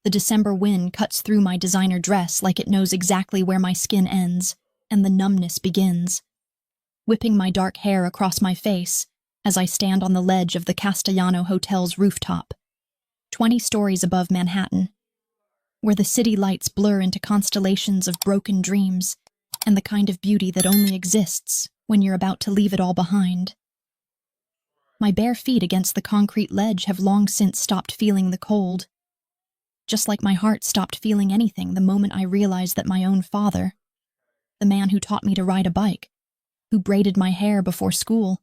The December wind cuts through my designer dress like it knows exactly where my skin ends, and the numbness begins, whipping my dark hair across my face as I stand on the ledge of the Castellano Hotel's rooftop, 20 stories above Manhattan, where the city lights blur into constellations of broken dreams and the kind of beauty that only exists when you're about to leave it all behind. My bare feet against the concrete ledge have long since stopped feeling the cold, just like my heart stopped feeling anything the moment I realized that my own father, the man who taught me to ride a bike, who braided my hair before school,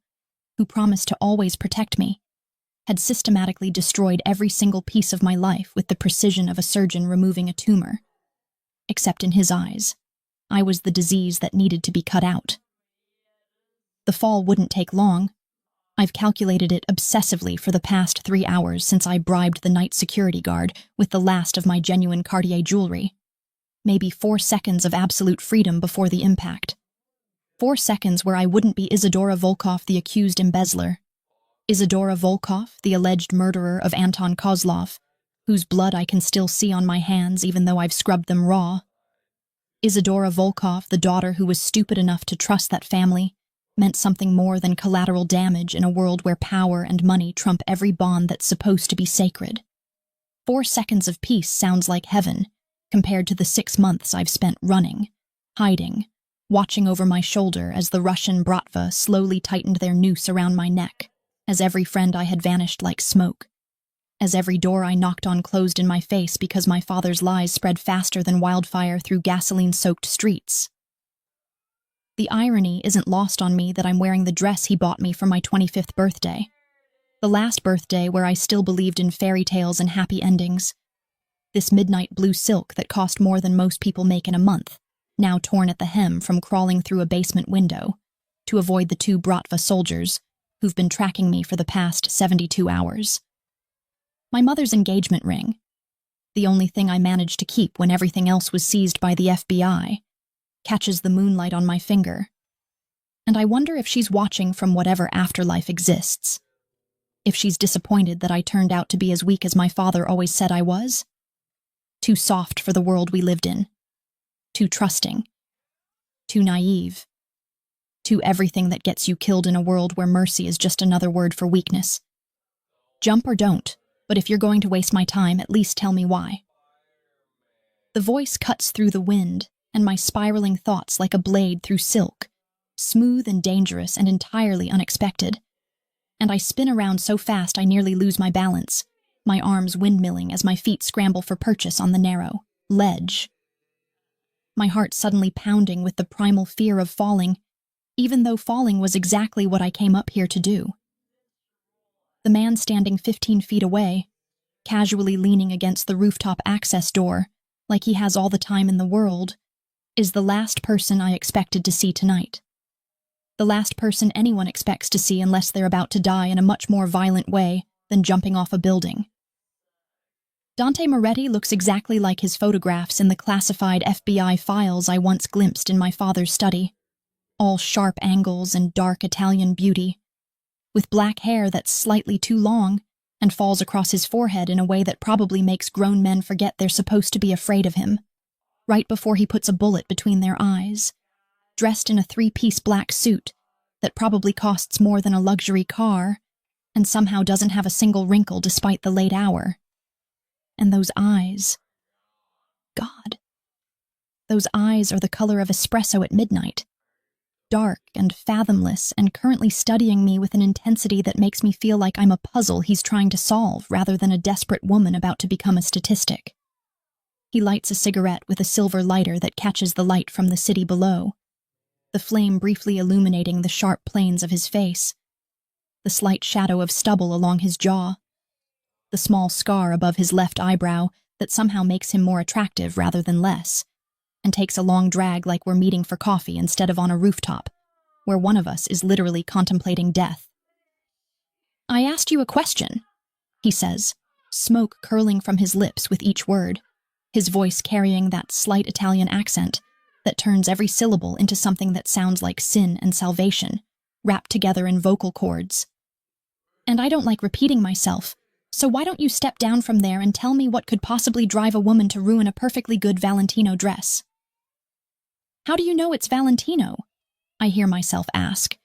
who promised to always protect me, had systematically destroyed every single piece of my life with the precision of a surgeon removing a tumor. Except in his eyes, I was the disease that needed to be cut out. The fall wouldn't take long. I've calculated it obsessively for the past 3 hours since I bribed the night security guard with the last of my genuine Cartier jewelry. Maybe 4 seconds of absolute freedom before the impact. 4 seconds where I wouldn't be Isadora Volkov, the accused embezzler. Isadora Volkov, the alleged murderer of Anton Kozlov, whose blood I can still see on my hands even though I've scrubbed them raw. Isadora Volkov, the daughter who was stupid enough to trust that family, meant something more than collateral damage in a world where power and money trump every bond that's supposed to be sacred. 4 seconds of peace sounds like heaven, compared to the 6 months I've spent running, hiding, watching over my shoulder as the Russian bratva slowly tightened their noose around my neck, as every friend I had vanished like smoke, as every door I knocked on closed in my face because my father's lies spread faster than wildfire through gasoline-soaked streets. The irony isn't lost on me that I'm wearing the dress he bought me for my 25th birthday. The last birthday where I still believed in fairy tales and happy endings. This midnight blue silk that cost more than most people make in a month, now torn at the hem from crawling through a basement window, to avoid the 2 Bratva soldiers who've been tracking me for the past 72 hours. My mother's engagement ring, the only thing I managed to keep when everything else was seized by the FBI, catches the moonlight on my finger, and I wonder if she's watching from whatever afterlife exists. If she's disappointed that I turned out to be as weak as my father always said I was. Too soft for the world we lived in. Too trusting. Too naive. Too everything that gets you killed in a world where mercy is just another word for weakness. Jump or don't, but if you're going to waste my time, at least tell me why. The voice cuts through the wind, and my spiraling thoughts like a blade through silk, smooth and dangerous and entirely unexpected. And I spin around so fast I nearly lose my balance, my arms windmilling as my feet scramble for purchase on the narrow ledge. My heart suddenly pounding with the primal fear of falling, even though falling was exactly what I came up here to do. The man standing 15 feet away, casually leaning against the rooftop access door, like he has all the time in the world, is the last person I expected to see tonight. The last person anyone expects to see unless they're about to die in a much more violent way than jumping off a building. Dante Moretti looks exactly like his photographs in the classified FBI files I once glimpsed in my father's study, all sharp angles and dark Italian beauty, with black hair that's slightly too long and falls across his forehead in a way that probably makes grown men forget they're supposed to be afraid of him, right before he puts a bullet between their eyes, dressed in a 3-piece black suit that probably costs more than a luxury car and somehow doesn't have a single wrinkle despite the late hour. And those eyes. God. Those eyes are the color of espresso at midnight, dark and fathomless and currently studying me with an intensity that makes me feel like I'm a puzzle he's trying to solve rather than a desperate woman about to become a statistic. He lights a cigarette with a silver lighter that catches the light from the city below, the flame briefly illuminating the sharp planes of his face, the slight shadow of stubble along his jaw, the small scar above his left eyebrow that somehow makes him more attractive rather than less, and takes a long drag like we're meeting for coffee instead of on a rooftop, where one of us is literally contemplating death. "I asked you a question," he says, smoke curling from his lips with each word, his voice carrying that slight Italian accent that turns every syllable into something that sounds like sin and salvation, wrapped together in vocal cords. And I don't like repeating myself, So why don't you step down from there and tell me what could possibly drive a woman to ruin a perfectly good Valentino dress? How do you know it's Valentino? I hear myself ask,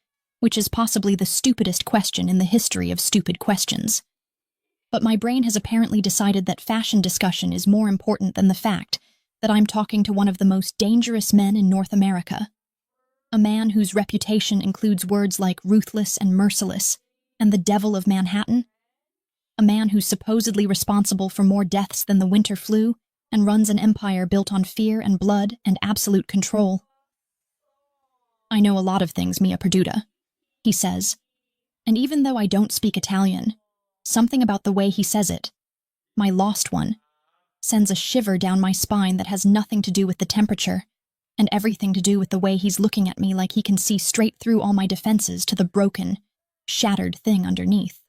which is possibly the stupidest question in the history of stupid questions. But my brain has apparently decided that fashion discussion is more important than the fact that I'm talking to one of the most dangerous men in North America. A man whose reputation includes words like ruthless and merciless, and the devil of Manhattan. A man who's supposedly responsible for more deaths than the winter flu, and runs an empire built on fear and blood and absolute control. I know a lot of things, Mia Perduta, he says. And even though I don't speak Italian, something about the way he says it, my lost one, sends a shiver down my spine that has nothing to do with the temperature, and everything to do with the way he's looking at me like he can see straight through all my defenses to the broken, shattered thing underneath.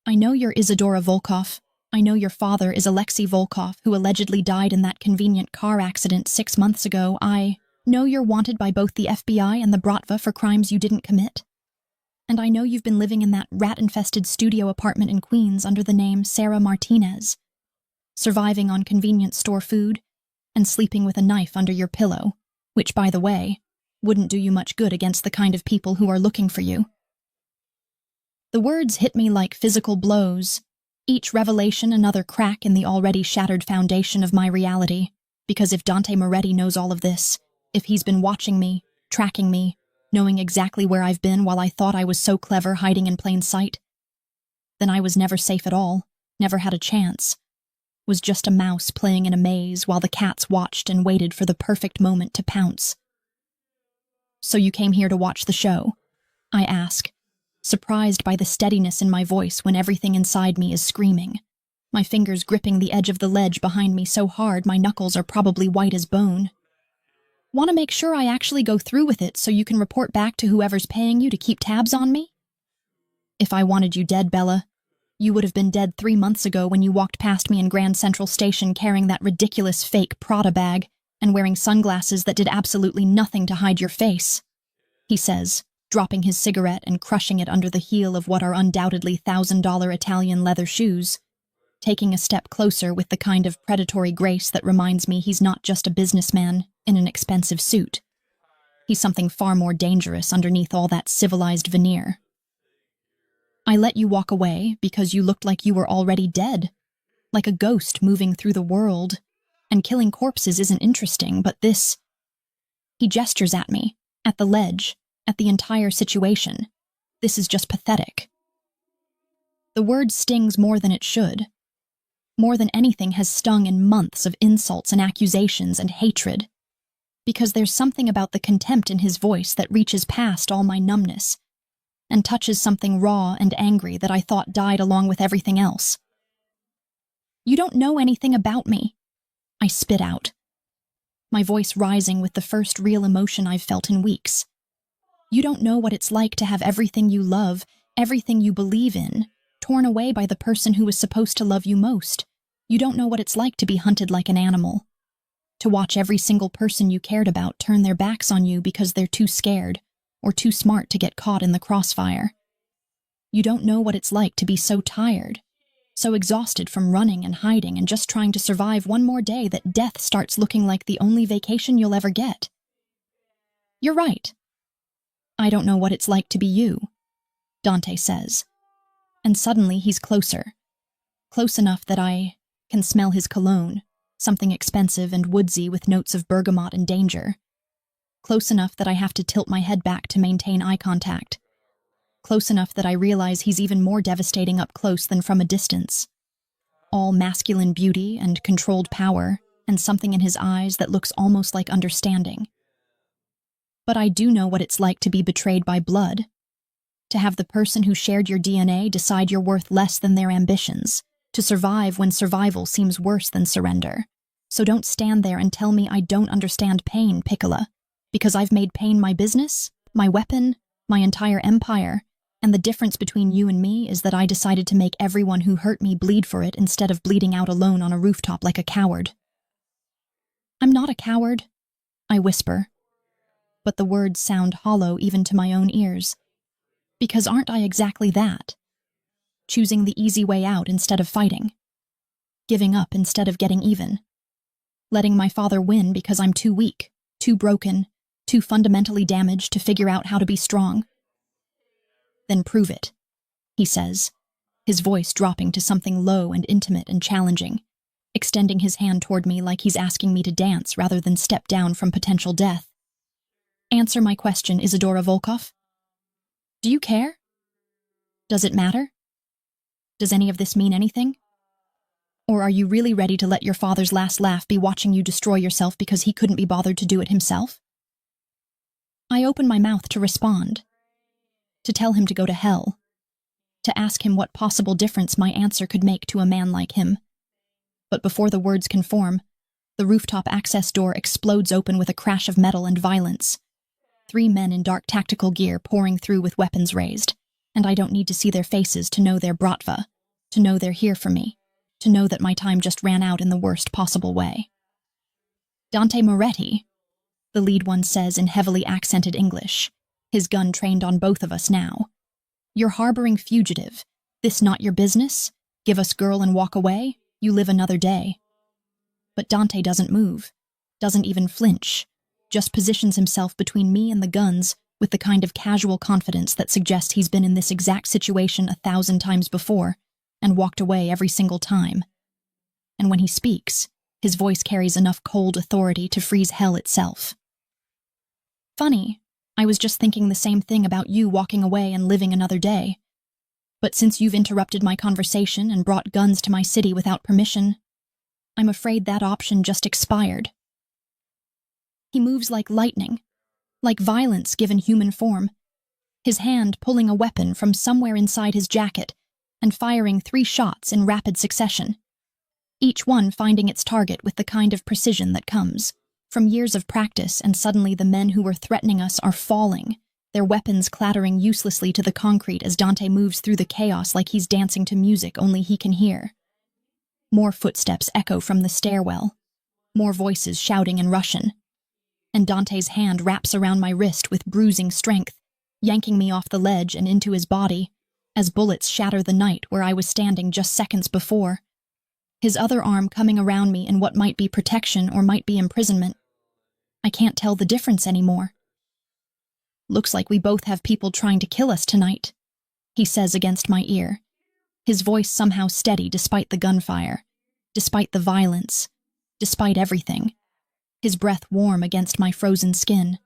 I know you're Isadora Volkov. I know your father is Alexei Volkov, who allegedly died in that convenient car accident 6 months ago. I know you're wanted by both the FBI and the Bratva for crimes you didn't commit. And I know you've been living in that rat-infested studio apartment in Queens under the name Sarah Martinez, surviving on convenience store food and sleeping with a knife under your pillow, which, by the way, wouldn't do you much good against the kind of people who are looking for you. The words hit me like physical blows, each revelation another crack in the already shattered foundation of my reality, because if Dante Moretti knows all of this, if he's been watching me, tracking me, knowing exactly where I've been while I thought I was so clever hiding in plain sight, then I was never safe at all, never had a chance, was just a mouse playing in a maze while the cats watched and waited for the perfect moment to pounce. So you came here to watch the show? I ask, surprised by the steadiness in my voice when everything inside me is screaming, my fingers gripping the edge of the ledge behind me so hard my knuckles are probably white as bone. Want to make sure I actually go through with it so you can report back to whoever's paying you to keep tabs on me? If I wanted you dead, Bella, you would have been dead 3 months ago when you walked past me in Grand Central Station carrying that ridiculous fake Prada bag and wearing sunglasses that did absolutely nothing to hide your face, he says, dropping his cigarette and crushing it under the heel of what are undoubtedly $1,000 Italian leather shoes, taking a step closer with the kind of predatory grace that reminds me he's not just a businessman in an expensive suit. He's something far more dangerous underneath all that civilized veneer. I let you walk away because you looked like you were already dead, like a ghost moving through the world, and killing corpses isn't interesting, but this... He gestures at me, at the ledge, at the entire situation. This is just pathetic. The word stings more than it should. More than anything has stung in months of insults and accusations and hatred. Because there's something about the contempt in his voice that reaches past all my numbness and touches something raw and angry that I thought died along with everything else. You don't know anything about me, I spit out, my voice rising with the first real emotion I've felt in weeks. You don't know what it's like to have everything you love, everything you believe in, torn away by the person who was supposed to love you most. You don't know what it's like to be hunted like an animal. To watch every single person you cared about turn their backs on you because they're too scared or too smart to get caught in the crossfire. You don't know what it's like to be so tired, so exhausted from running and hiding and just trying to survive one more day that death starts looking like the only vacation you'll ever get. You're right. I don't know what it's like to be you, Dante says. And suddenly he's closer. Close enough that I can smell his cologne, something expensive and woodsy with notes of bergamot and danger. Close enough that I have to tilt my head back to maintain eye contact. Close enough that I realize he's even more devastating up close than from a distance. All masculine beauty and controlled power, and something in his eyes that looks almost like understanding. But I do know what it's like to be betrayed by blood, to have the person who shared your DNA decide you're worth less than their ambitions, to survive when survival seems worse than surrender. So don't stand there and tell me I don't understand pain, Piccola, because I've made pain my business, my weapon, my entire empire, and the difference between you and me is that I decided to make everyone who hurt me bleed for it instead of bleeding out alone on a rooftop like a coward. I'm not a coward, I whisper, but the words sound hollow even to my own ears. Because aren't I exactly that? choosing the easy way out instead of fighting, giving up instead of getting even, letting my father win because I'm too weak, too broken, too fundamentally damaged to figure out how to be strong. Then prove it, he says, his voice dropping to something low and intimate and challenging, extending his hand toward me like he's asking me to dance rather than step down from potential death. Answer my question, Isadora Volkov. Do you care? Does it matter? Does any of this mean anything? Or are you really ready to let your father's last laugh be watching you destroy yourself because he couldn't be bothered to do it himself? I open my mouth to respond, to tell him to go to hell, to ask him what possible difference my answer could make to a man like him. But before the words can form, the rooftop access door explodes open with a crash of metal and violence. 3 men in dark tactical gear pouring through with weapons raised, and I don't need to see their faces to know they're Bratva, to know they're here for me, to know that my time just ran out in the worst possible way. Dante Moretti, the lead one says in heavily accented English, his gun trained on both of us now. You're harboring fugitive. This not your business? Give us girl and walk away? You live another day. But Dante doesn't move, doesn't even flinch, just positions himself between me and the guns with the kind of casual confidence that suggests he's been in this exact situation 1,000 times before and walked away every single time. And when he speaks, his voice carries enough cold authority to freeze hell itself. Funny, I was just thinking the same thing about you walking away and living another day. But since you've interrupted my conversation and brought guns to my city without permission, I'm afraid that option just expired. He moves like lightning, like violence given human form, his hand pulling a weapon from somewhere inside his jacket and firing 3 shots in rapid succession, each one finding its target with the kind of precision that comes from years of practice, and suddenly the men who were threatening us are falling, their weapons clattering uselessly to the concrete as Dante moves through the chaos like he's dancing to music only he can hear. More footsteps echo from the stairwell, more voices shouting in Russian, and Dante's hand wraps around my wrist with bruising strength, yanking me off the ledge and into his body, as bullets shatter the night where I was standing just seconds before, his other arm coming around me in what might be protection or might be imprisonment. I can't tell the difference anymore. Looks like we both have people trying to kill us tonight, he says against my ear, his voice somehow steady despite the gunfire, despite the violence, despite everything, his breath warm against my frozen skin.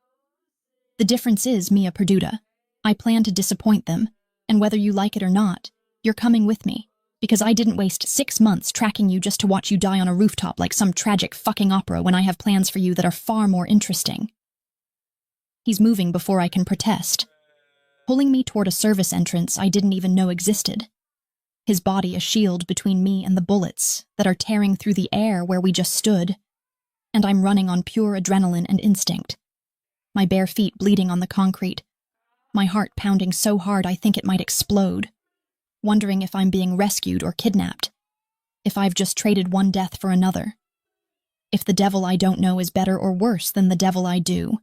The difference is, Mia Perduta, I plan to disappoint them, and whether you like it or not, you're coming with me, because I didn't waste 6 months tracking you just to watch you die on a rooftop like some tragic fucking opera when I have plans for you that are far more interesting. He's moving before I can protest, pulling me toward a service entrance I didn't even know existed, his body a shield between me and the bullets that are tearing through the air where we just stood, and I'm running on pure adrenaline and instinct, my bare feet bleeding on the concrete, my heart pounding so hard I think it might explode, wondering if I'm being rescued or kidnapped, if I've just traded one death for another, if the devil I don't know is better or worse than the devil I do.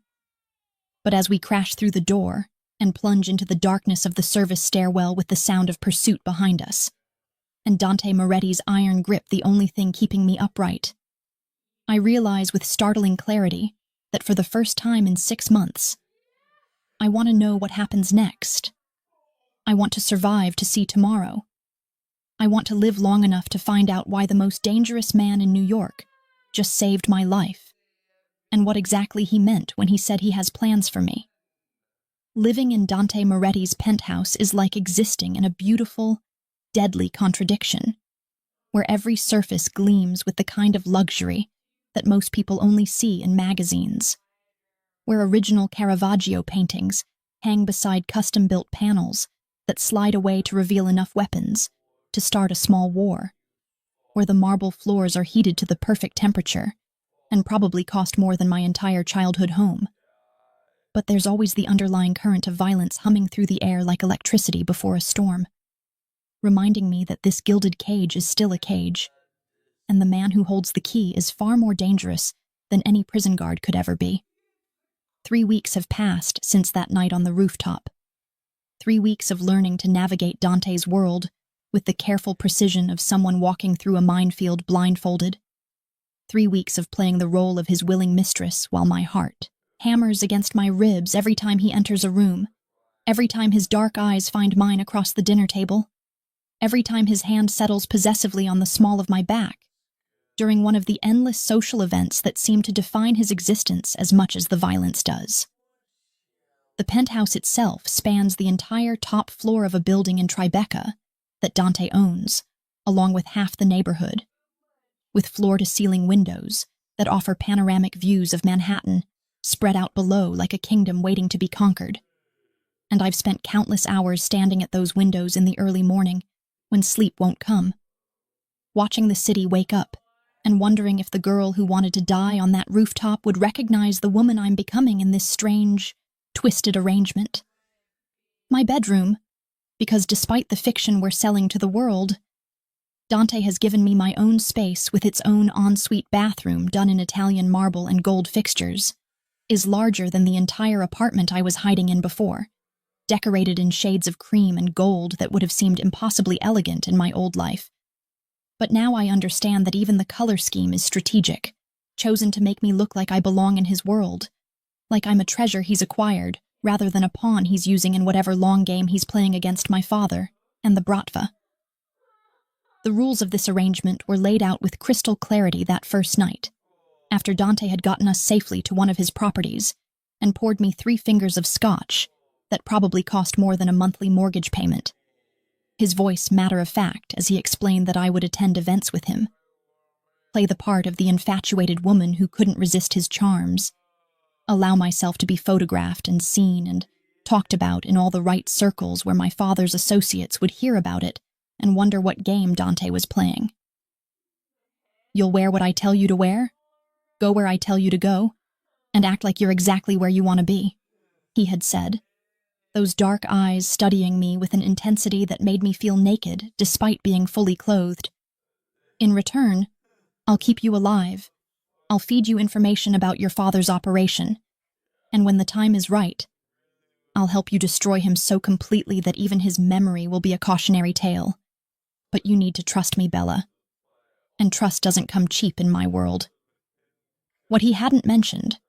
But as we crash through the door and plunge into the darkness of the service stairwell with the sound of pursuit behind us, and Dante Moretti's iron grip the only thing keeping me upright, I realize with startling clarity that for the first time in 6 months, I want to know what happens next. I want to survive to see tomorrow. I want to live long enough to find out why the most dangerous man in New York just saved my life, and what exactly he meant when he said he has plans for me. Living in Dante Moretti's penthouse is like existing in a beautiful, deadly contradiction, where every surface gleams with the kind of luxury that most people only see in magazines, where original Caravaggio paintings hang beside custom-built panels that slide away to reveal enough weapons to start a small war, where the marble floors are heated to the perfect temperature and probably cost more than my entire childhood home. But there's always the underlying current of violence humming through the air like electricity before a storm, reminding me that this gilded cage is still a cage, and the man who holds the key is far more dangerous than any prison guard could ever be. 3 weeks have passed since that night on the rooftop. 3 weeks of learning to navigate Dante's world with the careful precision of someone walking through a minefield blindfolded. 3 weeks of playing the role of his willing mistress while my heart hammers against my ribs every time he enters a room, every time his dark eyes find mine across the dinner table, every time his hand settles possessively on the small of my back, during one of the endless social events that seem to define his existence as much as the violence does. The penthouse itself spans the entire top floor of a building in Tribeca that Dante owns, along with half the neighborhood, with floor-to-ceiling windows that offer panoramic views of Manhattan spread out below like a kingdom waiting to be conquered. And I've spent countless hours standing at those windows in the early morning when sleep won't come, watching the city wake up and wondering if the girl who wanted to die on that rooftop would recognize the woman I'm becoming in this strange, twisted arrangement. My bedroom, because despite the fiction we're selling to the world, Dante has given me my own space with its own ensuite bathroom done in Italian marble and gold fixtures, is larger than the entire apartment I was hiding in before, decorated in shades of cream and gold that would have seemed impossibly elegant in my old life. But now I understand that even the color scheme is strategic, chosen to make me look like I belong in his world, like I'm a treasure he's acquired, rather than a pawn he's using in whatever long game he's playing against my father and the Bratva. The rules of this arrangement were laid out with crystal clarity that first night, after Dante had gotten us safely to one of his properties and poured me 3 fingers of scotch that probably cost more than a monthly mortgage payment. His voice matter-of-fact as he explained that I would attend events with him, play the part of the infatuated woman who couldn't resist his charms, allow myself to be photographed and seen and talked about in all the right circles where my father's associates would hear about it and wonder what game Dante was playing. You'll wear what I tell you to wear, go where I tell you to go, and act like you're exactly where you want to be, he had said, those dark eyes studying me with an intensity that made me feel naked despite being fully clothed. In return, I'll keep you alive. I'll feed you information about your father's operation, and when the time is right, I'll help you destroy him so completely that even his memory will be a cautionary tale. But you need to trust me, Bella. And trust doesn't come cheap in my world. What he hadn't mentioned,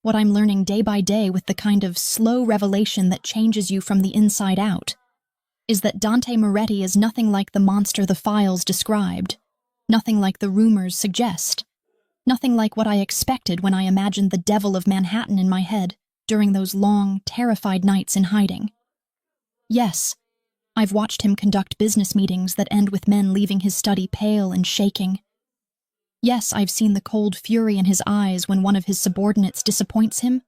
what I'm learning day by day with the kind of slow revelation that changes you from the inside out, is that Dante Moretti is nothing like the monster the files described, nothing like the rumors suggest, nothing like what I expected when I imagined the devil of Manhattan in my head during those long, terrified nights in hiding. Yes, I've watched him conduct business meetings that end with men leaving his study pale and shaking. Yes, I've seen the cold fury in his eyes when one of his subordinates disappoints him.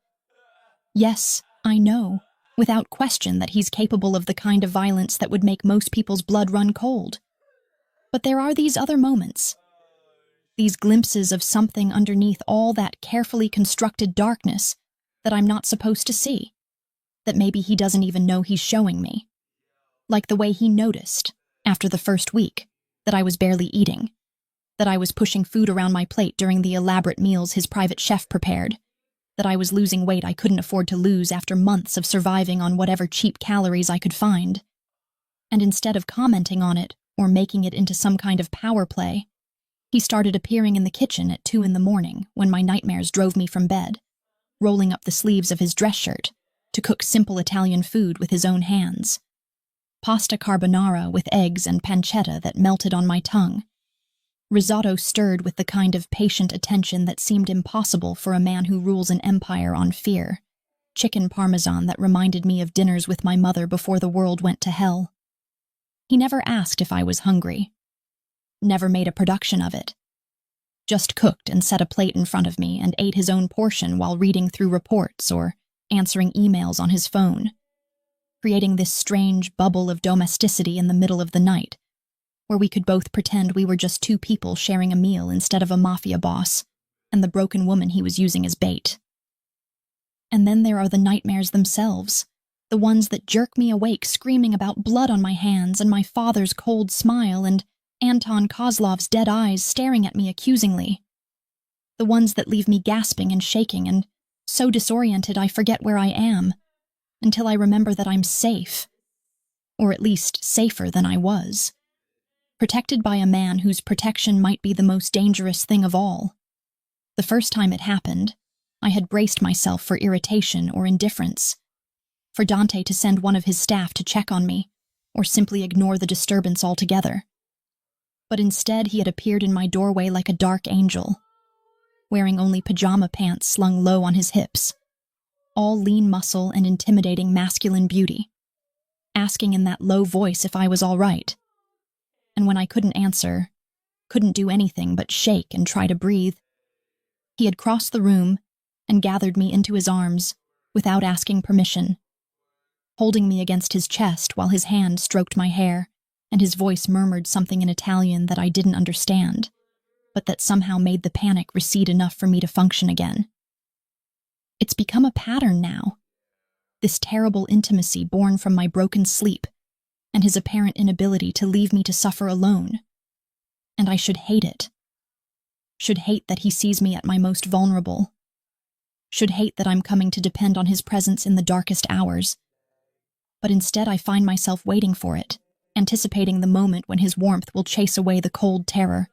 Yes, I know, without question, that he's capable of the kind of violence that would make most people's blood run cold. But there are these other moments, these glimpses of something underneath all that carefully constructed darkness that I'm not supposed to see, that maybe he doesn't even know he's showing me. Like the way he noticed, after the first week, that I was barely eating, that I was pushing food around my plate during the elaborate meals his private chef prepared, that I was losing weight I couldn't afford to lose after months of surviving on whatever cheap calories I could find. And instead of commenting on it or making it into some kind of power play, he started appearing in the kitchen at 2 a.m. when my nightmares drove me from bed, rolling up the sleeves of his dress shirt to cook simple Italian food with his own hands. Pasta carbonara with eggs and pancetta that melted on my tongue. Risotto stirred with the kind of patient attention that seemed impossible for a man who rules an empire on fear. Chicken parmesan that reminded me of dinners with my mother before the world went to hell. He never asked if I was hungry. Never made a production of it. Just cooked and set a plate in front of me and ate his own portion while reading through reports or answering emails on his phone, creating this strange bubble of domesticity in the middle of the night, where we could both pretend we were just 2 people sharing a meal instead of a mafia boss and the broken woman he was using as bait. And then there are the nightmares themselves, the ones that jerk me awake screaming about blood on my hands and my father's cold smile and Anton Kozlov's dead eyes staring at me accusingly. The ones that leave me gasping and shaking and so disoriented I forget where I am, until I remember that I'm safe. or at least safer than I was. Protected by a man whose protection might be the most dangerous thing of all. The first time it happened, I had braced myself for irritation or indifference, for Dante to send one of his staff to check on me, or simply ignore the disturbance altogether. But instead he had appeared in my doorway like a dark angel, wearing only pajama pants slung low on his hips, all lean muscle and intimidating masculine beauty, asking in that low voice if I was all right. And when I couldn't answer, couldn't do anything but shake and try to breathe, he had crossed the room and gathered me into his arms without asking permission, holding me against his chest while his hand stroked my hair and his voice murmured something in Italian that I didn't understand, but that somehow made the panic recede enough for me to function again. It's become a pattern now, this terrible intimacy born from my broken sleep and his apparent inability to leave me to suffer alone. And I should hate it. Should hate that he sees me at my most vulnerable. Should hate that I'm coming to depend on his presence in the darkest hours. But instead I find myself waiting for it, anticipating the moment when his warmth will chase away the cold terror,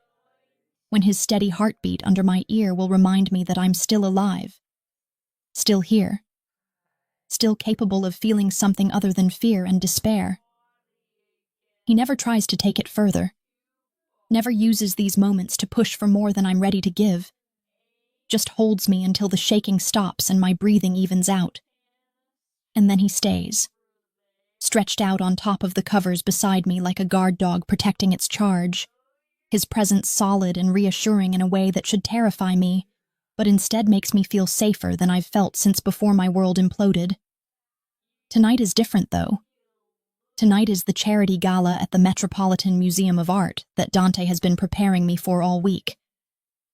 when his steady heartbeat under my ear will remind me that I'm still alive, still here, still capable of feeling something other than fear and despair. He never tries to take it further, never uses these moments to push for more than I'm ready to give, just holds me until the shaking stops and my breathing evens out. And then he stays, stretched out on top of the covers beside me like a guard dog protecting its charge, his presence solid and reassuring in a way that should terrify me, but instead makes me feel safer than I've felt since before my world imploded. Tonight is different, though. Tonight is the charity gala at the Metropolitan Museum of Art that Dante has been preparing me for all week.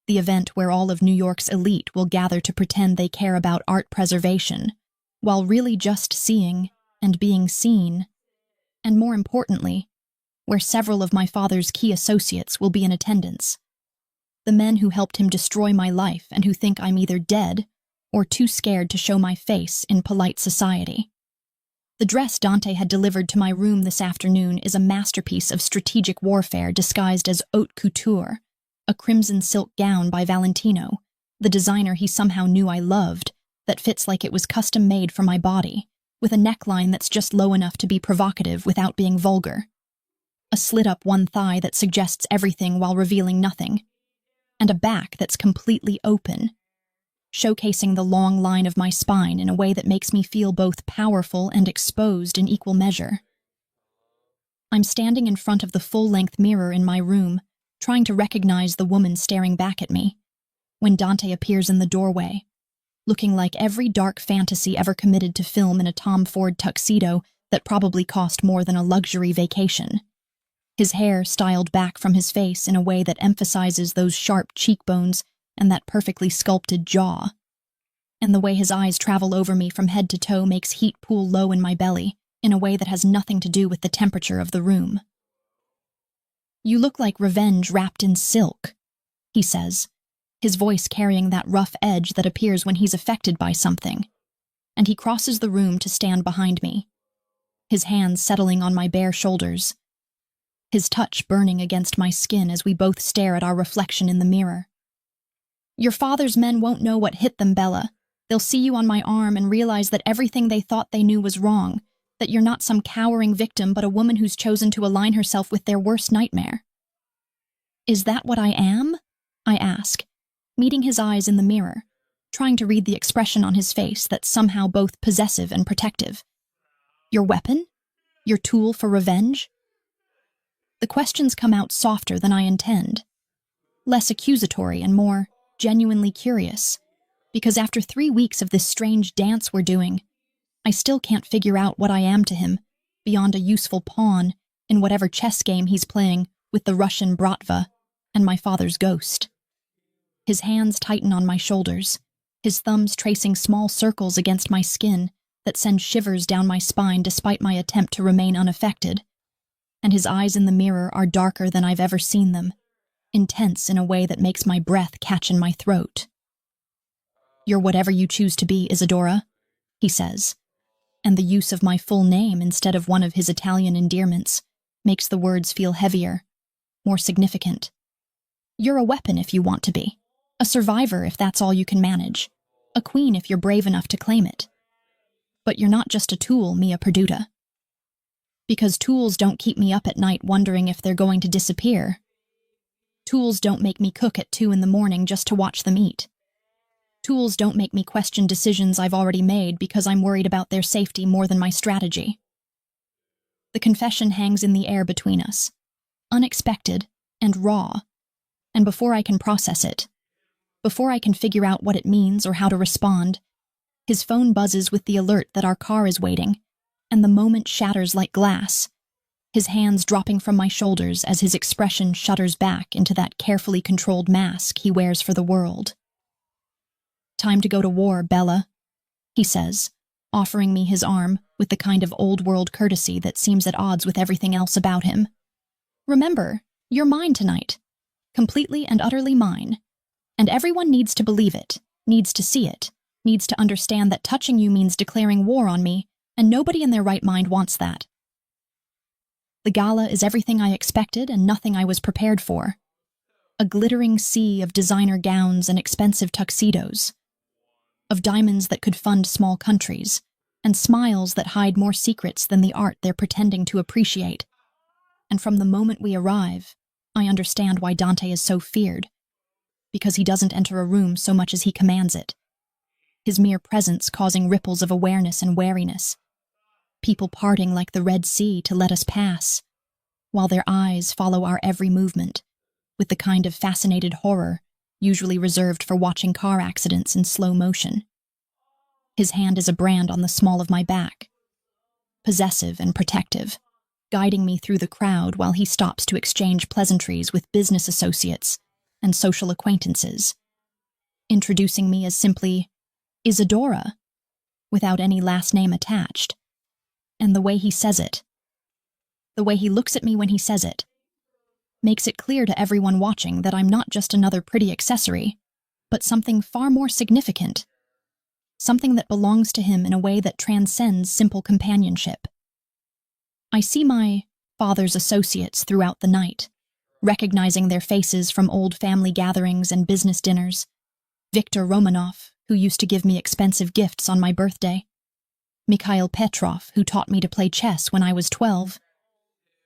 The event where all of New York's elite will gather to pretend they care about art preservation, while really just seeing and being seen, and more importantly, where several of my father's key associates will be in attendance. The men who helped him destroy my life and who think I'm either dead or too scared to show my face in polite society. The dress Dante had delivered to my room this afternoon is a masterpiece of strategic warfare disguised as haute couture, a crimson silk gown by Valentino, the designer he somehow knew I loved, that fits like it was custom made for my body, with a neckline that's just low enough to be provocative without being vulgar. A slit-up one thigh that suggests everything while revealing nothing, and a back that's completely open, showcasing the long line of my spine in a way that makes me feel both powerful and exposed in equal measure. I'm standing in front of the full-length mirror in my room, trying to recognize the woman staring back at me, when Dante appears in the doorway, looking like every dark fantasy ever committed to film in a Tom Ford tuxedo that probably cost more than a luxury vacation. His hair styled back from his face in a way that emphasizes those sharp cheekbones and that perfectly sculpted jaw. And the way his eyes travel over me from head to toe makes heat pool low in my belly in a way that has nothing to do with the temperature of the room. "You look like revenge wrapped in silk," he says, his voice carrying that rough edge that appears when he's affected by something. And he crosses the room to stand behind me, his hands settling on my bare shoulders, his touch burning against my skin as we both stare at our reflection in the mirror. "Your father's men won't know what hit them, Bella. They'll see you on my arm and realize that everything they thought they knew was wrong, that you're not some cowering victim but a woman who's chosen to align herself with their worst nightmare." "Is that what I am?" I ask, meeting his eyes in the mirror, trying to read the expression on his face that's somehow both possessive and protective. "Your weapon? Your tool for revenge?" The questions come out softer than I intend, less accusatory and more genuinely curious, because after 3 weeks of this strange dance we're doing, I still can't figure out what I am to him, beyond a useful pawn in whatever chess game he's playing with the Russian Bratva and my father's ghost. His hands tighten on my shoulders, his thumbs tracing small circles against my skin that send shivers down my spine despite my attempt to remain unaffected, and his eyes in the mirror are darker than I've ever seen them, intense in a way that makes my breath catch in my throat. "You're whatever you choose to be, Isadora," he says, and the use of my full name instead of one of his Italian endearments makes the words feel heavier, more significant. You're a weapon if you want to be, a survivor if that's all you can manage, a queen if you're brave enough to claim it. But you're not just a tool, Mia Perduta. Because tools don't keep me up at night wondering if they're going to disappear. Tools don't make me cook at 2 a.m. just to watch them eat. Tools don't make me question decisions I've already made because I'm worried about their safety more than my strategy. The confession hangs in the air between us, unexpected and raw, and before I can process it, before I can figure out what it means or how to respond, his phone buzzes with the alert that our car is waiting, and the moment shatters like glass, his hands dropping from my shoulders as his expression shudders back into that carefully controlled mask he wears for the world. "Time to go to war, Bella," he says, offering me his arm with the kind of old-world courtesy that seems at odds with everything else about him. "Remember, you're mine tonight, completely and utterly mine, and everyone needs to believe it, needs to see it, needs to understand that touching you means declaring war on me, and nobody in their right mind wants that." The gala is everything I expected and nothing I was prepared for. A glittering sea of designer gowns and expensive tuxedos, of diamonds that could fund small countries, and smiles that hide more secrets than the art they're pretending to appreciate. And from the moment we arrive, I understand why Dante is so feared. Because he doesn't enter a room so much as he commands it. His mere presence causing ripples of awareness and wariness. People parting like the Red Sea to let us pass, while their eyes follow our every movement, with the kind of fascinated horror usually reserved for watching car accidents in slow motion. His hand is a brand on the small of my back, possessive and protective, guiding me through the crowd while he stops to exchange pleasantries with business associates and social acquaintances, introducing me as simply Isadora, without any last name attached. And the way he says it, the way he looks at me when he says it, makes it clear to everyone watching that I'm not just another pretty accessory, but something far more significant, something that belongs to him in a way that transcends simple companionship. I see my father's associates throughout the night, recognizing their faces from old family gatherings and business dinners. Viktor Romanov, who used to give me expensive gifts on my birthday. Mikhail Petrov, who taught me to play chess when I was 12.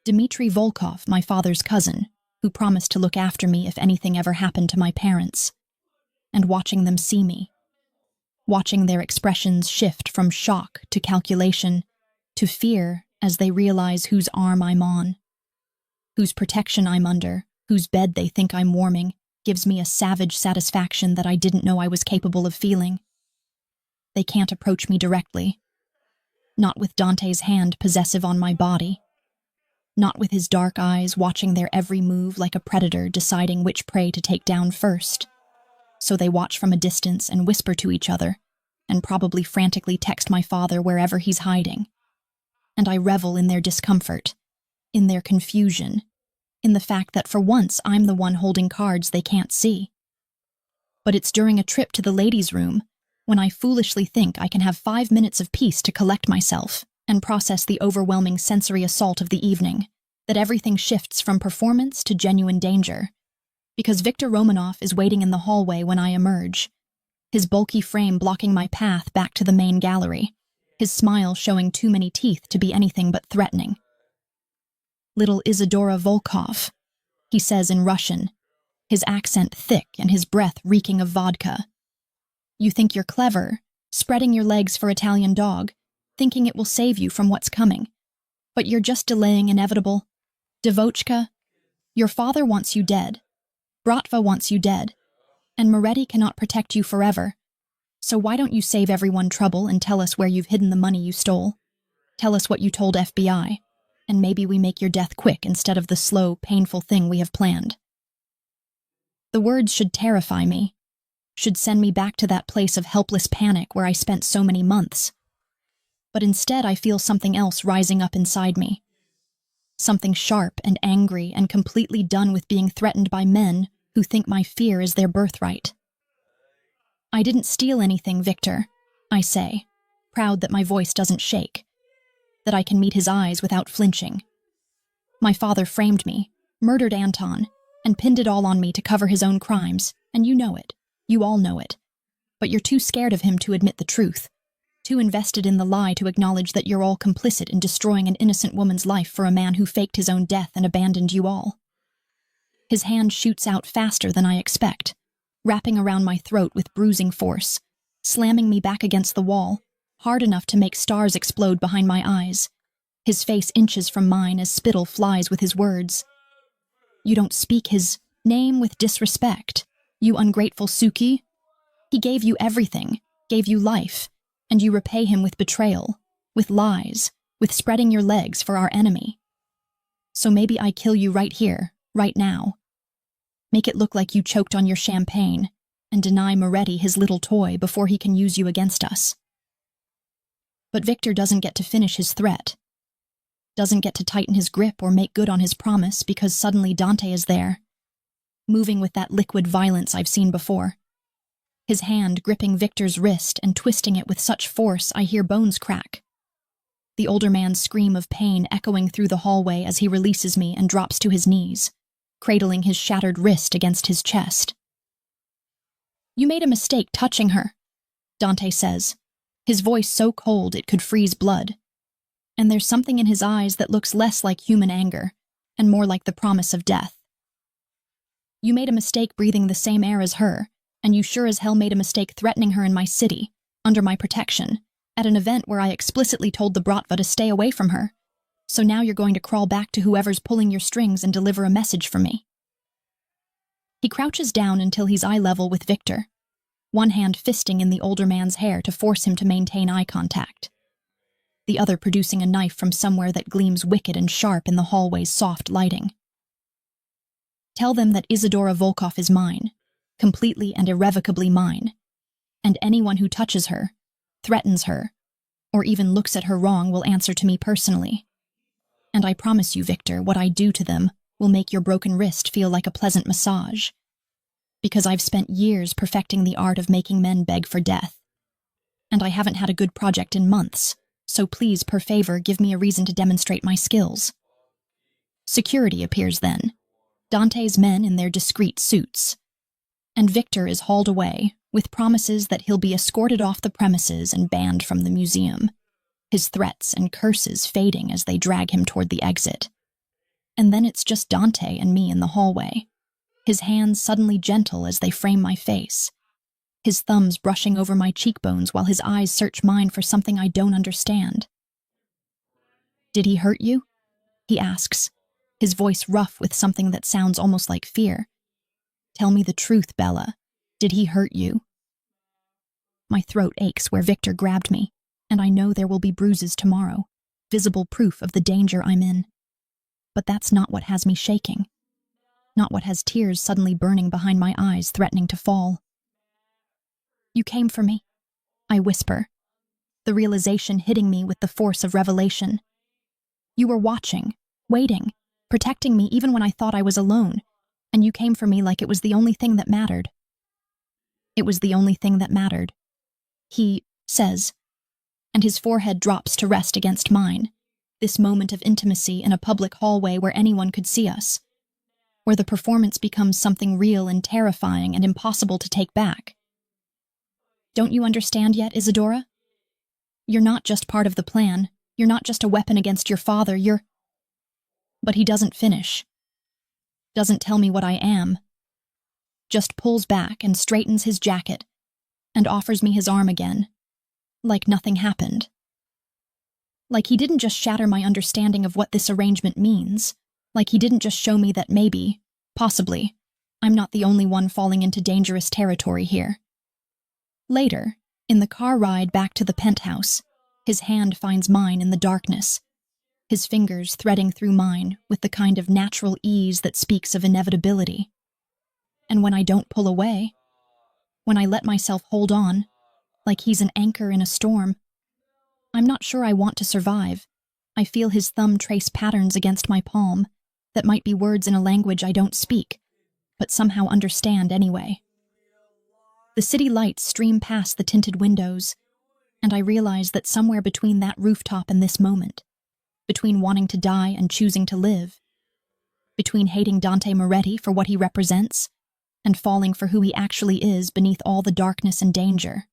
Dmitry Volkov, my father's cousin, who promised to look after me if anything ever happened to my parents. And watching them see me, watching their expressions shift from shock to calculation to fear as they realize whose arm I'm on, whose protection I'm under, whose bed they think I'm warming, gives me a savage satisfaction that I didn't know I was capable of feeling. They can't approach me directly, not with Dante's hand possessive on my body, not with his dark eyes watching their every move like a predator deciding which prey to take down first. So they watch from a distance and whisper to each other, and probably frantically text my father wherever he's hiding. And I revel in their discomfort, in their confusion, in the fact that for once I'm the one holding cards they can't see. But it's during a trip to the ladies' room, when I foolishly think I can have 5 minutes of peace to collect myself and process the overwhelming sensory assault of the evening, that everything shifts from performance to genuine danger. Because Viktor Romanov is waiting in the hallway when I emerge, his bulky frame blocking my path back to the main gallery, his smile showing too many teeth to be anything but threatening. "Little Isadora Volkov," he says in Russian, his accent thick and his breath reeking of vodka. "You think you're clever, spreading your legs for Italian dog, thinking it will save you from what's coming. But you're just delaying inevitable. Devochka, your father wants you dead. Bratva wants you dead. And Moretti cannot protect you forever. So why don't you save everyone trouble and tell us where you've hidden the money you stole? Tell us what you told FBI, and maybe we make your death quick instead of the slow, painful thing we have planned." The words should terrify me, should send me back to that place of helpless panic where I spent so many months. But instead I feel something else rising up inside me. Something sharp and angry and completely done with being threatened by men who think my fear is their birthright. "I didn't steal anything, Victor," I say, proud that my voice doesn't shake, that I can meet his eyes without flinching. My father framed me, murdered Anton, and pinned it all on me to cover his own crimes, and you know it. You all know it. But you're too scared of him to admit the truth, too invested in the lie to acknowledge that you're all complicit in destroying an innocent woman's life for a man who faked his own death and abandoned you all. His hand shoots out faster than I expect, wrapping around my throat with bruising force, slamming me back against the wall, hard enough to make stars explode behind my eyes. His face inches from mine as spittle flies with his words. You don't speak his name with disrespect, you ungrateful Suki. He gave you everything, gave you life, and you repay him with betrayal, with lies, with spreading your legs for our enemy. So maybe I kill you right here, right now. Make it look like you choked on your champagne, and deny Moretti his little toy before he can use you against us. But Victor doesn't get to finish his threat. Doesn't get to tighten his grip or make good on his promise because suddenly Dante is there, moving with that liquid violence I've seen before. His hand gripping Victor's wrist and twisting it with such force I hear bones crack. The older man's scream of pain echoing through the hallway as he releases me and drops to his knees, cradling his shattered wrist against his chest. You made a mistake touching her, Dante says, his voice so cold it could freeze blood. And there's something in his eyes that looks less like human anger and more like the promise of death. You made a mistake breathing the same air as her, and you sure as hell made a mistake threatening her in my city, under my protection, at an event where I explicitly told the Bratva to stay away from her. So now you're going to crawl back to whoever's pulling your strings and deliver a message for me. He crouches down until he's eye level with Victor, one hand fisting in the older man's hair to force him to maintain eye contact, the other producing a knife from somewhere that gleams wicked and sharp in the hallway's soft lighting. Tell them that Isadora Volkov is mine, completely and irrevocably mine, and anyone who touches her, threatens her, or even looks at her wrong will answer to me personally. And I promise you, Victor, what I do to them will make your broken wrist feel like a pleasant massage, because I've spent years perfecting the art of making men beg for death. And I haven't had a good project in months, so please, per favor, give me a reason to demonstrate my skills. Security appears then, Dante's men in their discreet suits, and Victor is hauled away, with promises that he'll be escorted off the premises and banned from the museum, his threats and curses fading as they drag him toward the exit. And then it's just Dante and me in the hallway, his hands suddenly gentle as they frame my face, his thumbs brushing over my cheekbones while his eyes search mine for something I don't understand. Did he hurt you? He asks, his voice rough with something that sounds almost like fear. Tell me the truth, Bella. Did he hurt you? My throat aches where Victor grabbed me, and I know there will be bruises tomorrow, visible proof of the danger I'm in. But that's not what has me shaking. Not what has tears suddenly burning behind my eyes threatening to fall. You came for me, I whisper, the realization hitting me with the force of revelation. You were watching, waiting, protecting me even when I thought I was alone, and you came for me like it was the only thing that mattered. It was the only thing that mattered, he says, and his forehead drops to rest against mine, this moment of intimacy in a public hallway where anyone could see us, where the performance becomes something real and terrifying and impossible to take back. Don't you understand yet, Isadora? You're not just part of the plan. You're not just a weapon against your father. You're... But he doesn't finish. Doesn't tell me what I am. Just pulls back and straightens his jacket and offers me his arm again, like nothing happened. Like he didn't just shatter my understanding of what this arrangement means. Like he didn't just show me that maybe, possibly, I'm not the only one falling into dangerous territory here. Later, in the car ride back to the penthouse, his hand finds mine in the darkness, his fingers threading through mine with the kind of natural ease that speaks of inevitability. And when I don't pull away, when I let myself hold on, like he's an anchor in a storm, I'm not sure I want to survive. I feel his thumb trace patterns against my palm that might be words in a language I don't speak, but somehow understand anyway. The city lights stream past the tinted windows, And I realize that somewhere between that rooftop and this moment, between wanting to die and choosing to live, between hating Dante Moretti for what he represents and falling for who he actually is beneath all the darkness and danger,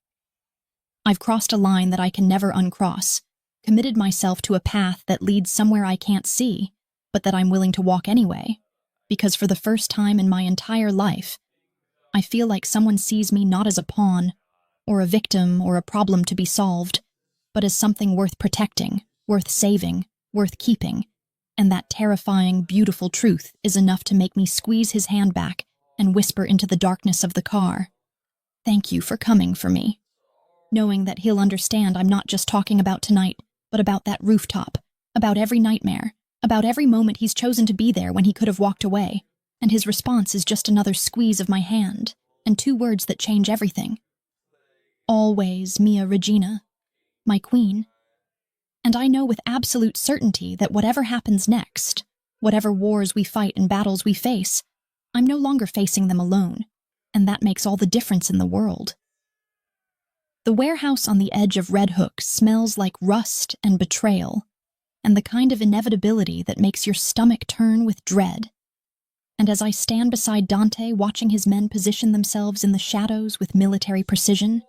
I've crossed a line that I can never uncross, committed myself to a path that leads somewhere I can't see, but that I'm willing to walk anyway, because for the first time in my entire life, I feel like someone sees me not as a pawn, or a victim, or a problem to be solved, but as something worth protecting, worth saving, worth keeping, and that terrifying, beautiful truth is enough to make me squeeze his hand back and whisper into the darkness of the car, "Thank you for coming for me," knowing that he'll understand I'm not just talking about tonight, but about that rooftop, about every nightmare, about every moment he's chosen to be there when he could have walked away, and his response is just another squeeze of my hand, and 2 words that change everything. Always, Mia Regina, my queen. And I know with absolute certainty that whatever happens next, whatever wars we fight and battles we face, I'm no longer facing them alone, and that makes all the difference in the world. The warehouse on the edge of Red Hook smells like rust and betrayal, and the kind of inevitability that makes your stomach turn with dread. And as I stand beside Dante watching his men position themselves in the shadows with military precision,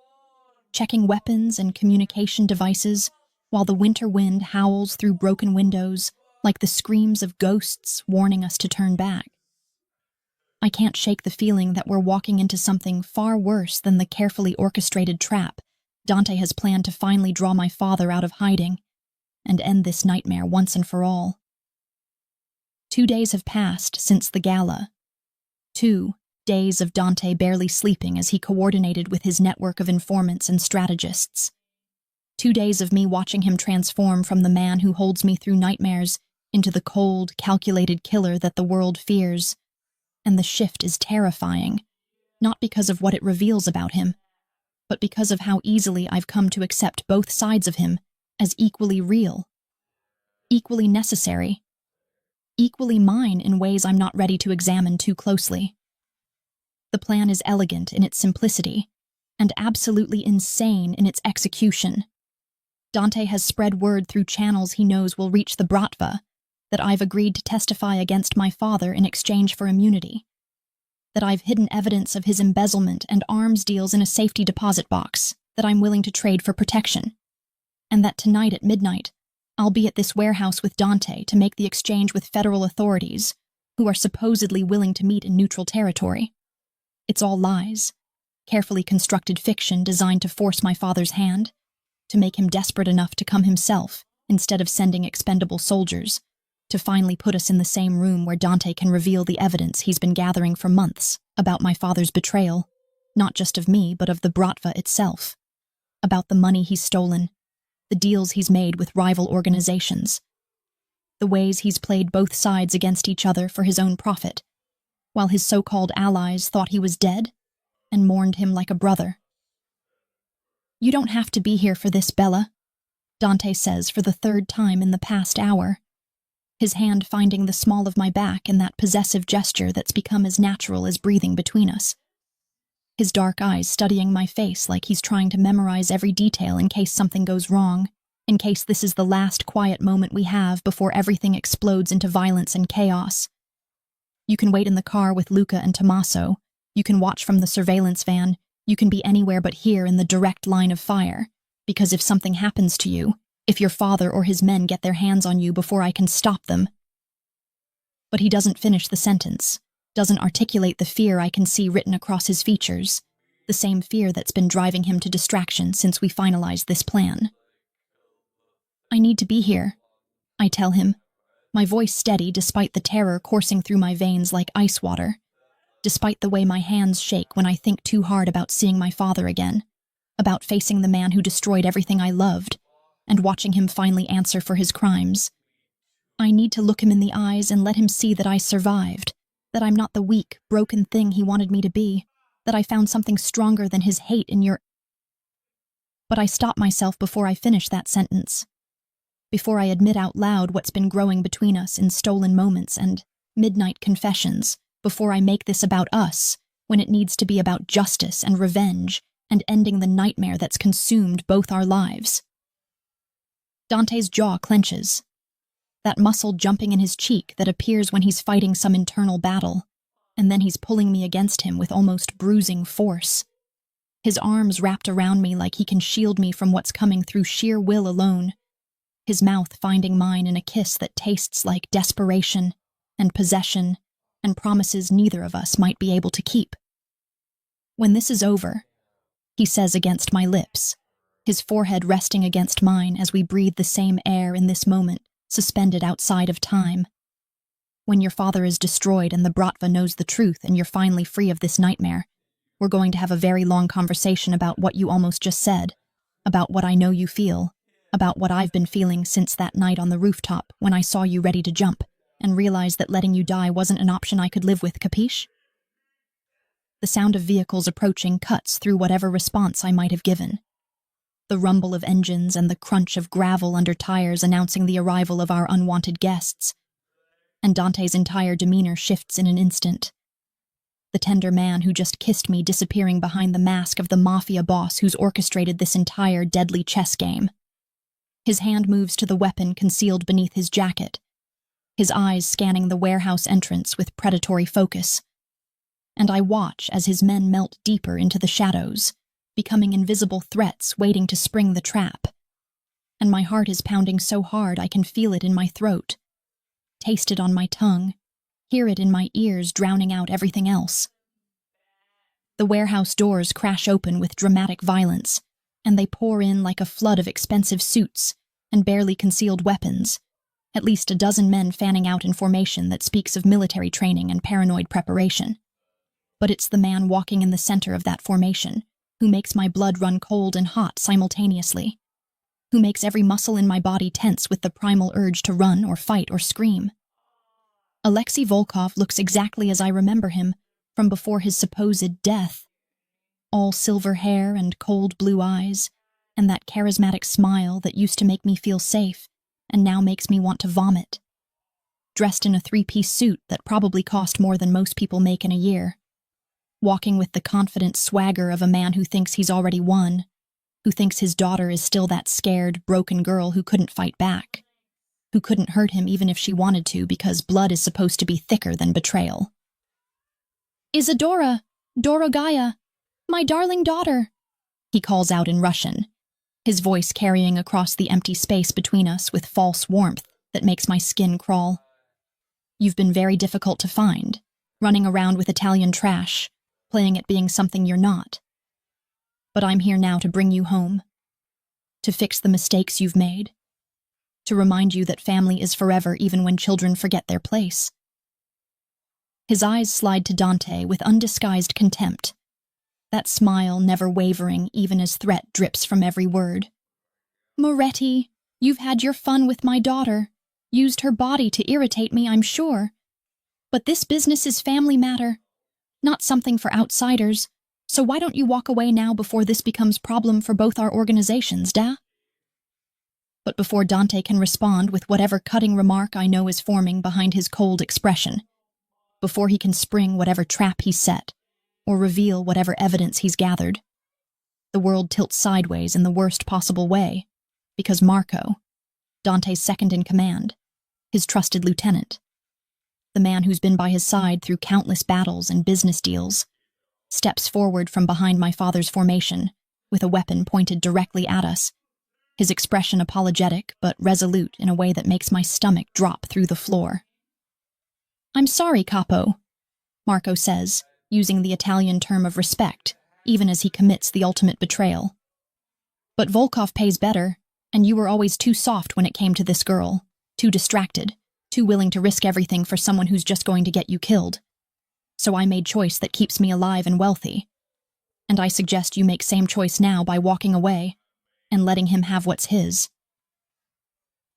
checking weapons and communication devices, while the winter wind howls through broken windows like the screams of ghosts warning us to turn back, I can't shake the feeling that we're walking into something far worse than the carefully orchestrated trap Dante has planned to finally draw my father out of hiding and end this nightmare once and for all. 2 days have passed since the gala. 2 days of Dante barely sleeping as he coordinated with his network of informants and strategists. 2 days of me watching him transform from the man who holds me through nightmares into the cold, calculated killer that the world fears. And the shift is terrifying, not because of what it reveals about him, but because of how easily I've come to accept both sides of him as equally real, equally necessary, equally mine in ways I'm not ready to examine too closely. The plan is elegant in its simplicity, and absolutely insane in its execution. Dante has spread word through channels he knows will reach the Bratva that I've agreed to testify against my father in exchange for immunity, that I've hidden evidence of his embezzlement and arms deals in a safety deposit box that I'm willing to trade for protection, and that tonight at midnight I'll be at this warehouse with Dante to make the exchange with federal authorities who are supposedly willing to meet in neutral territory. It's all lies, carefully constructed fiction designed to force my father's hand, to make him desperate enough to come himself instead of sending expendable soldiers, to finally put us in the same room where Dante can reveal the evidence he's been gathering for months about my father's betrayal, not just of me, but of the Bratva itself, about the money he's stolen, the deals he's made with rival organizations, the ways he's played both sides against each other for his own profit, while his so-called allies thought he was dead and mourned him like a brother. "You don't have to be here for this, Bella," Dante says for the 3rd time in the past hour, his hand finding the small of my back in that possessive gesture that's become as natural as breathing between us. His dark eyes studying my face like he's trying to memorize every detail in case something goes wrong, in case this is the last quiet moment we have before everything explodes into violence and chaos. You can wait in the car with Luca and Tommaso, you can watch from the surveillance van, you can be anywhere but here in the direct line of fire, because if something happens to you, if your father or his men get their hands on you before I can stop them. But he doesn't finish the sentence, doesn't articulate the fear I can see written across his features, the same fear that's been driving him to distraction since we finalized this plan. "I need to be here," I tell him, my voice steady despite the terror coursing through my veins like ice water, despite the way my hands shake when I think too hard about seeing my father again, about facing the man who destroyed everything I loved, and watching him finally answer for his crimes. I need to look him in the eyes and let him see that I survived, that I'm not the weak, broken thing he wanted me to be, that I found something stronger than his hate in your... But I stop myself before I finish that sentence, before I admit out loud what's been growing between us in stolen moments and midnight confessions, before I make this about us, when it needs to be about justice and revenge, and ending the nightmare that's consumed both our lives. Dante's jaw clenches, that muscle jumping in his cheek that appears when he's fighting some internal battle, and then he's pulling me against him with almost bruising force. His arms wrapped around me like he can shield me from what's coming through sheer will alone, his mouth finding mine in a kiss that tastes like desperation and possession and promises neither of us might be able to keep. "When this is over," he says against my lips, his forehead resting against mine as we breathe the same air in this moment, suspended outside of time. "When your father is destroyed and the Bratva knows the truth and you're finally free of this nightmare, we're going to have a very long conversation about what you almost just said, about what I know you feel, about what I've been feeling since that night on the rooftop when I saw you ready to jump and realized that letting you die wasn't an option I could live with, capiche?" The sound of vehicles approaching cuts through whatever response I might have given. The rumble of engines and the crunch of gravel under tires announcing the arrival of our unwanted guests. And Dante's entire demeanor shifts in an instant. The tender man who just kissed me disappearing behind the mask of the Mafia boss who's orchestrated this entire deadly chess game. His hand moves to the weapon concealed beneath his jacket, his eyes scanning the warehouse entrance with predatory focus. And I watch as his men melt deeper into the shadows, becoming invisible threats waiting to spring the trap. And my heart is pounding so hard I can feel it in my throat, taste it on my tongue, hear it in my ears drowning out everything else. The warehouse doors crash open with dramatic violence, and they pour in like a flood of expensive suits and barely concealed weapons, at least a dozen men fanning out in formation that speaks of military training and paranoid preparation. But it's the man walking in the center of that formation who makes my blood run cold and hot simultaneously, who makes every muscle in my body tense with the primal urge to run or fight or scream. Alexei Volkov looks exactly as I remember him from before his supposed death. All silver hair and cold blue eyes, and that charismatic smile that used to make me feel safe and now makes me want to vomit. Dressed in a three-piece suit that probably cost more than most people make in a year. Walking with the confident swagger of a man who thinks he's already won, who thinks his daughter is still that scared, broken girl who couldn't fight back, who couldn't hurt him even if she wanted to because blood is supposed to be thicker than betrayal. "Isadora, Dorogaya, my darling daughter," he calls out in Russian, his voice carrying across the empty space between us with false warmth that makes my skin crawl. "You've been very difficult to find, running around with Italian trash, playing at being something you're not. But I'm here now to bring you home, to fix the mistakes you've made, to remind you that family is forever even when children forget their place." His eyes slide to Dante with undisguised contempt, that smile never wavering even as threat drips from every word. "Moretti, you've had your fun with my daughter, used her body to irritate me, I'm sure. But this business is family matter, not something for outsiders, so why don't you walk away now before this becomes problem for both our organizations, da?" But before Dante can respond with whatever cutting remark I know is forming behind his cold expression, before he can spring whatever trap he's set, or reveal whatever evidence he's gathered, the world tilts sideways in the worst possible way, because Marco, Dante's second-in-command, his trusted lieutenant, the man who's been by his side through countless battles and business deals, steps forward from behind my father's formation with a weapon pointed directly at us, his expression apologetic but resolute in a way that makes my stomach drop through the floor. "I'm sorry, Capo," Marco says, using the Italian term of respect, even as he commits the ultimate betrayal. "But Volkov pays better, and you were always too soft when it came to this girl, too distracted, too willing to risk everything for someone who's just going to get you killed. So I made choice that keeps me alive and wealthy. And I suggest you make same choice now by walking away and letting him have what's his."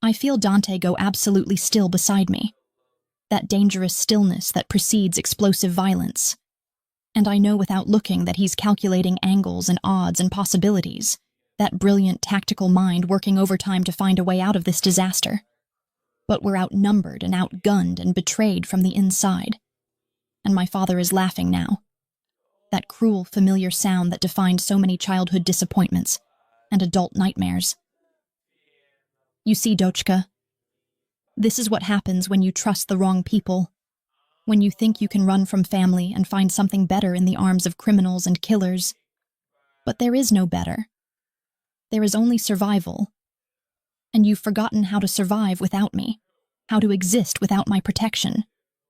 I feel Dante go absolutely still beside me, that dangerous stillness that precedes explosive violence. And I know without looking that he's calculating angles and odds and possibilities, that brilliant tactical mind working overtime to find a way out of this disaster. But we're outnumbered and outgunned and betrayed from the inside. And my father is laughing now. that cruel, familiar sound that defined so many childhood disappointments and adult nightmares. You see, Dochka, this is what happens when you trust the wrong people, when you think you can run from family and find something better in the arms of criminals and killers. But there is no better. There is only survival. And you've forgotten how to survive without me, how to exist without my protection,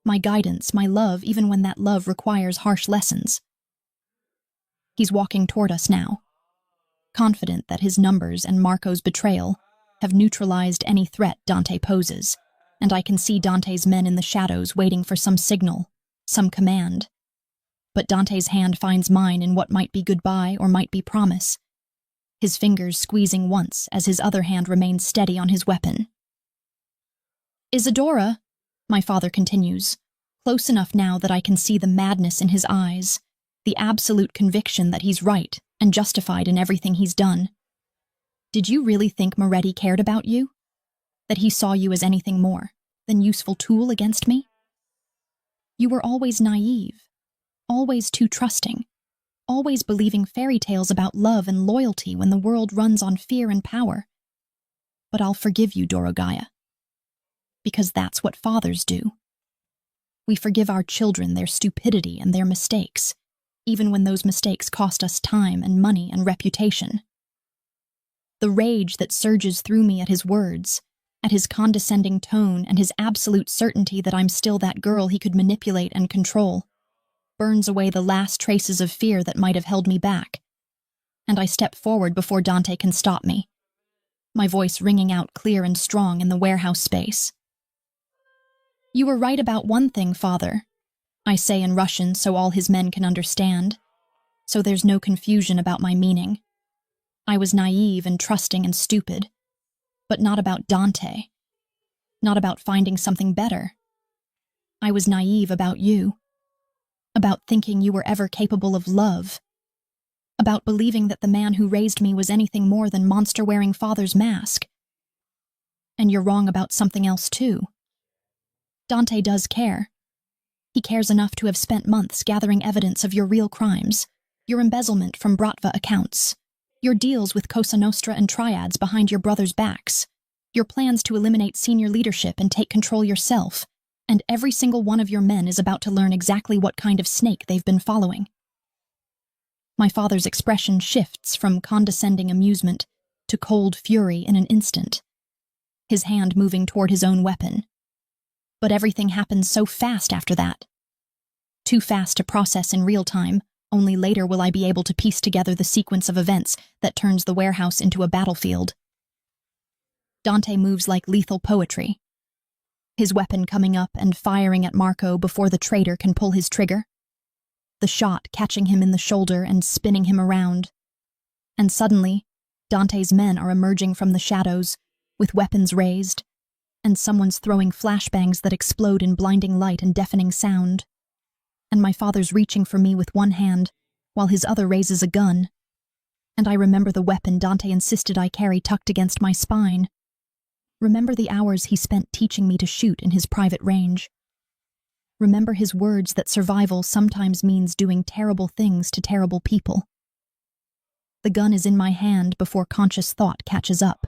my guidance, my love, even when that love requires harsh lessons. He's walking toward us now, confident that his numbers and Marco's betrayal have neutralized any threat Dante poses, and I can see Dante's men in the shadows waiting for some signal, some command. But Dante's hand finds mine in what might be goodbye or might be promise, his fingers squeezing once as his other hand remains steady on his weapon. Isadora, my father continues, close enough now that I can see the madness in his eyes, the absolute conviction that he's right and justified in everything he's done. Did you really think Moretti cared about you? That he saw you as anything more than useful tool against me? You were always naive, always too trusting, always believing fairy tales about love and loyalty when the world runs on fear and power. But I'll forgive you, Dorogaya, because that's what fathers do. We forgive our children their stupidity and their mistakes, even when those mistakes cost us time and money and reputation. The rage that surges through me at his words, at his condescending tone and his absolute certainty that I'm still that girl he could manipulate and control, burns away the last traces of fear that might have held me back. And I step forward before Dante can stop me, my voice ringing out clear and strong in the warehouse space. You were right about one thing, Father, I say in Russian so all his men can understand, so there's no confusion about my meaning. I was naive and trusting and stupid, but not about Dante, not about finding something better. I was naive about you, about thinking you were ever capable of love, about believing that the man who raised me was anything more than monster-wearing father's mask. And you're wrong about something else too. Dante does care. He cares enough to have spent months gathering evidence of your real crimes, your embezzlement from Bratva accounts, your deals with Cosa Nostra and triads behind your brothers' backs, your plans to eliminate senior leadership and take control yourself, and every single one of your men is about to learn exactly what kind of snake they've been following. My father's expression shifts from condescending amusement to cold fury in an instant, his hand moving toward his own weapon. But everything happens so fast after that. Too fast to process in real time. Only later will I be able to piece together the sequence of events that turns the warehouse into a battlefield. Dante moves like lethal poetry, his weapon coming up and firing at Marco before the traitor can pull his trigger, the shot catching him in the shoulder and spinning him around. And suddenly, Dante's men are emerging from the shadows, with weapons raised, and someone's throwing flashbangs that explode in blinding light and deafening sound. And my father's reaching for me with one hand, while his other raises a gun. And I remember the weapon Dante insisted I carry tucked against my spine. Remember the hours he spent teaching me to shoot in his private range. Remember his words that survival sometimes means doing terrible things to terrible people. The gun is in my hand before conscious thought catches up.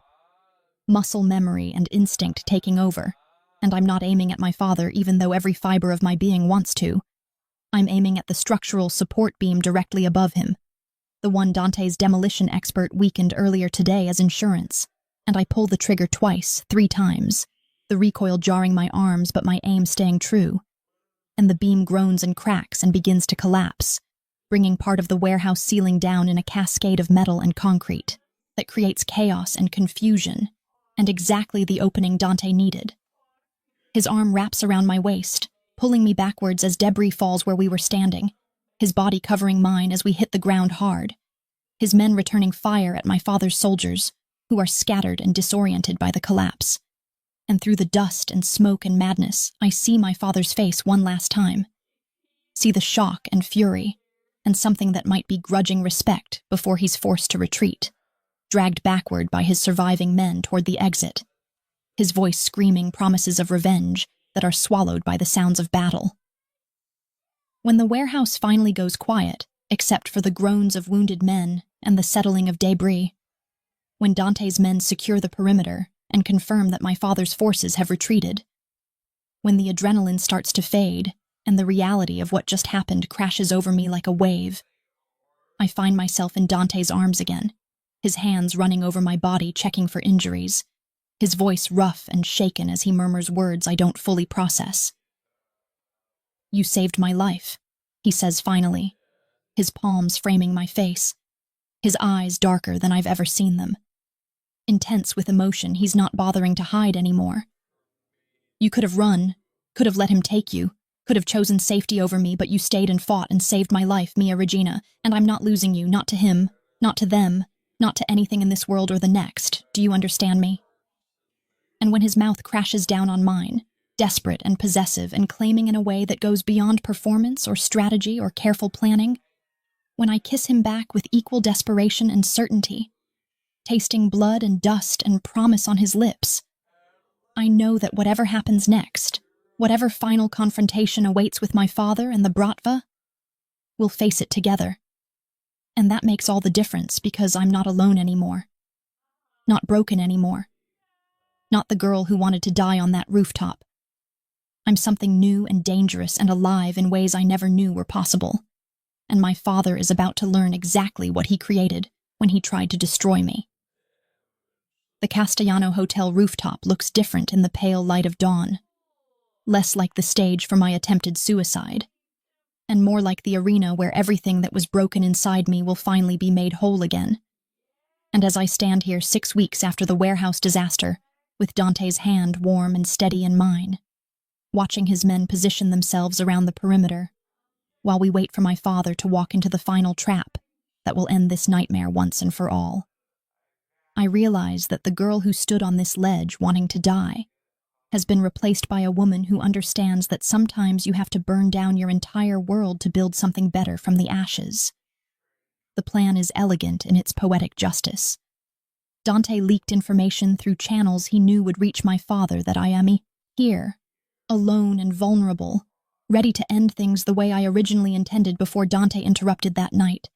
Muscle memory and instinct taking over, and I'm not aiming at my father even though every fiber of my being wants to. I'm aiming at the structural support beam directly above him, the one Dante's demolition expert weakened earlier today as insurance, and I pull the trigger twice, 3 times, the recoil jarring my arms but my aim staying true, and the beam groans and cracks and begins to collapse, bringing part of the warehouse ceiling down in a cascade of metal and concrete that creates chaos and confusion, and exactly the opening Dante needed. His arm wraps around my waist, pulling me backwards as debris falls where we were standing, his body covering mine as we hit the ground hard, his men returning fire at my father's soldiers, who are scattered and disoriented by the collapse. And through the dust and smoke and madness, I see my father's face one last time. See the shock and fury, and something that might be grudging respect before he's forced to retreat, dragged backward by his surviving men toward the exit, his voice screaming promises of revenge that are swallowed by the sounds of battle. When the warehouse finally goes quiet, except for the groans of wounded men and the settling of debris. When Dante's men secure the perimeter and confirm that my father's forces have retreated. When the adrenaline starts to fade and the reality of what just happened crashes over me like a wave, I find myself in Dante's arms again, his hands running over my body checking for injuries, his voice rough and shaken as he murmurs words I don't fully process. "You saved my life," he says finally, his palms framing my face, his eyes darker than I've ever seen them. Intense with emotion he's not bothering to hide anymore. "You could have run, could have let him take you, could have chosen safety over me, but you stayed and fought and saved my life, Mia Regina, and I'm not losing you, not to him, not to them, not to anything in this world or the next. Do you understand me?" And when his mouth crashes down on mine, desperate and possessive and claiming in a way that goes beyond performance or strategy or careful planning, when I kiss him back with equal desperation and certainty, tasting blood and dust and promise on his lips, I know that whatever happens next, whatever final confrontation awaits with my father and the Bratva, we'll face it together. And that makes all the difference because I'm not alone anymore. Not broken anymore. Not the girl who wanted to die on that rooftop. I'm something new and dangerous and alive in ways I never knew were possible. And my father is about to learn exactly what he created when he tried to destroy me. The Castellano Hotel rooftop looks different in the pale light of dawn, less like the stage for my attempted suicide, and more like the arena where everything that was broken inside me will finally be made whole again. And as I stand here 6 weeks after the warehouse disaster, with Dante's hand warm and steady in mine, watching his men position themselves around the perimeter, while we wait for my father to walk into the final trap that will end this nightmare once and for all, I realize that the girl who stood on this ledge wanting to die has been replaced by a woman who understands that sometimes you have to burn down your entire world to build something better from the ashes. The plan is elegant in its poetic justice. Dante leaked information through channels he knew would reach my father that I am here, alone and vulnerable, ready to end things the way I originally intended before Dante interrupted that night.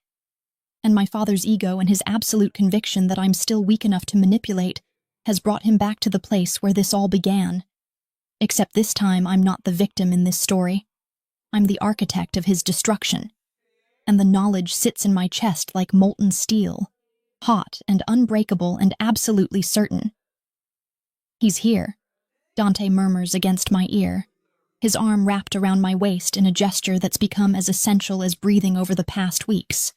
And my father's ego and his absolute conviction that I'm still weak enough to manipulate has brought him back to the place where this all began. Except this time I'm not the victim in this story. I'm the architect of his destruction. And the knowledge sits in my chest like molten steel, hot and unbreakable and absolutely certain. "He's here," Dante murmurs against my ear, his arm wrapped around my waist in a gesture that's become as essential as breathing over the past weeks,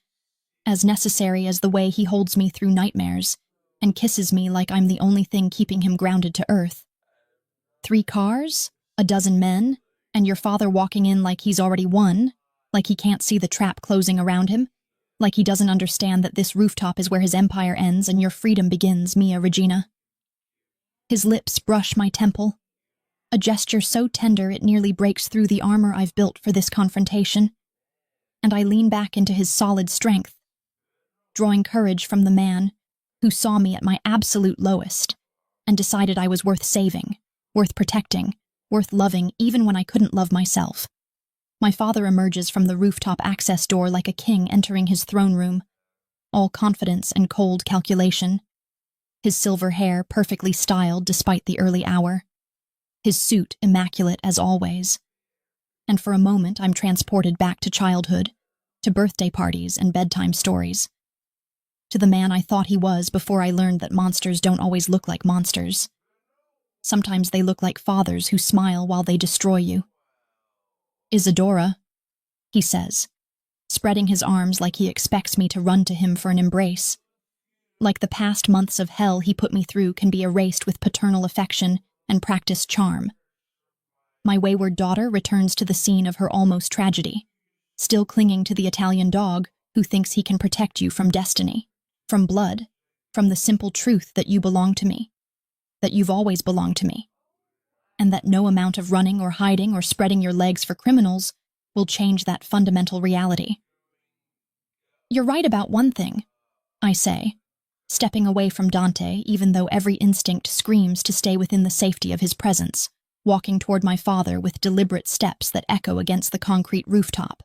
as necessary as the way he holds me through nightmares and kisses me like I'm the only thing keeping him grounded to earth. 3 cars, a dozen men, and your father walking in like he's already won, like he can't see the trap closing around him, like he doesn't understand that this rooftop is where his empire ends and your freedom begins, Mia Regina. His lips brush my temple, a gesture so tender it nearly breaks through the armor I've built for this confrontation, and I lean back into his solid strength, drawing courage from the man who saw me at my absolute lowest and decided I was worth saving, worth protecting, worth loving even when I couldn't love myself. My father emerges from the rooftop access door like a king entering his throne room, all confidence and cold calculation, his silver hair perfectly styled despite the early hour, his suit immaculate as always. And for a moment I'm transported back to childhood, to birthday parties and bedtime stories, to the man I thought he was before I learned that monsters don't always look like monsters. Sometimes they look like fathers who smile while they destroy you. "Isadora," he says, spreading his arms like he expects me to run to him for an embrace. Like the past months of hell he put me through can be erased with paternal affection and practiced charm. My wayward daughter returns to the scene of her almost tragedy, still clinging to the Italian dog who thinks he can protect you from destiny, from blood, from the simple truth that you belong to me, that you've always belonged to me, and that no amount of running or hiding or spreading your legs for criminals will change that fundamental reality. "You're right about one thing," I say, stepping away from Dante even though every instinct screams to stay within the safety of his presence, walking toward my father with deliberate steps that echo against the concrete rooftop.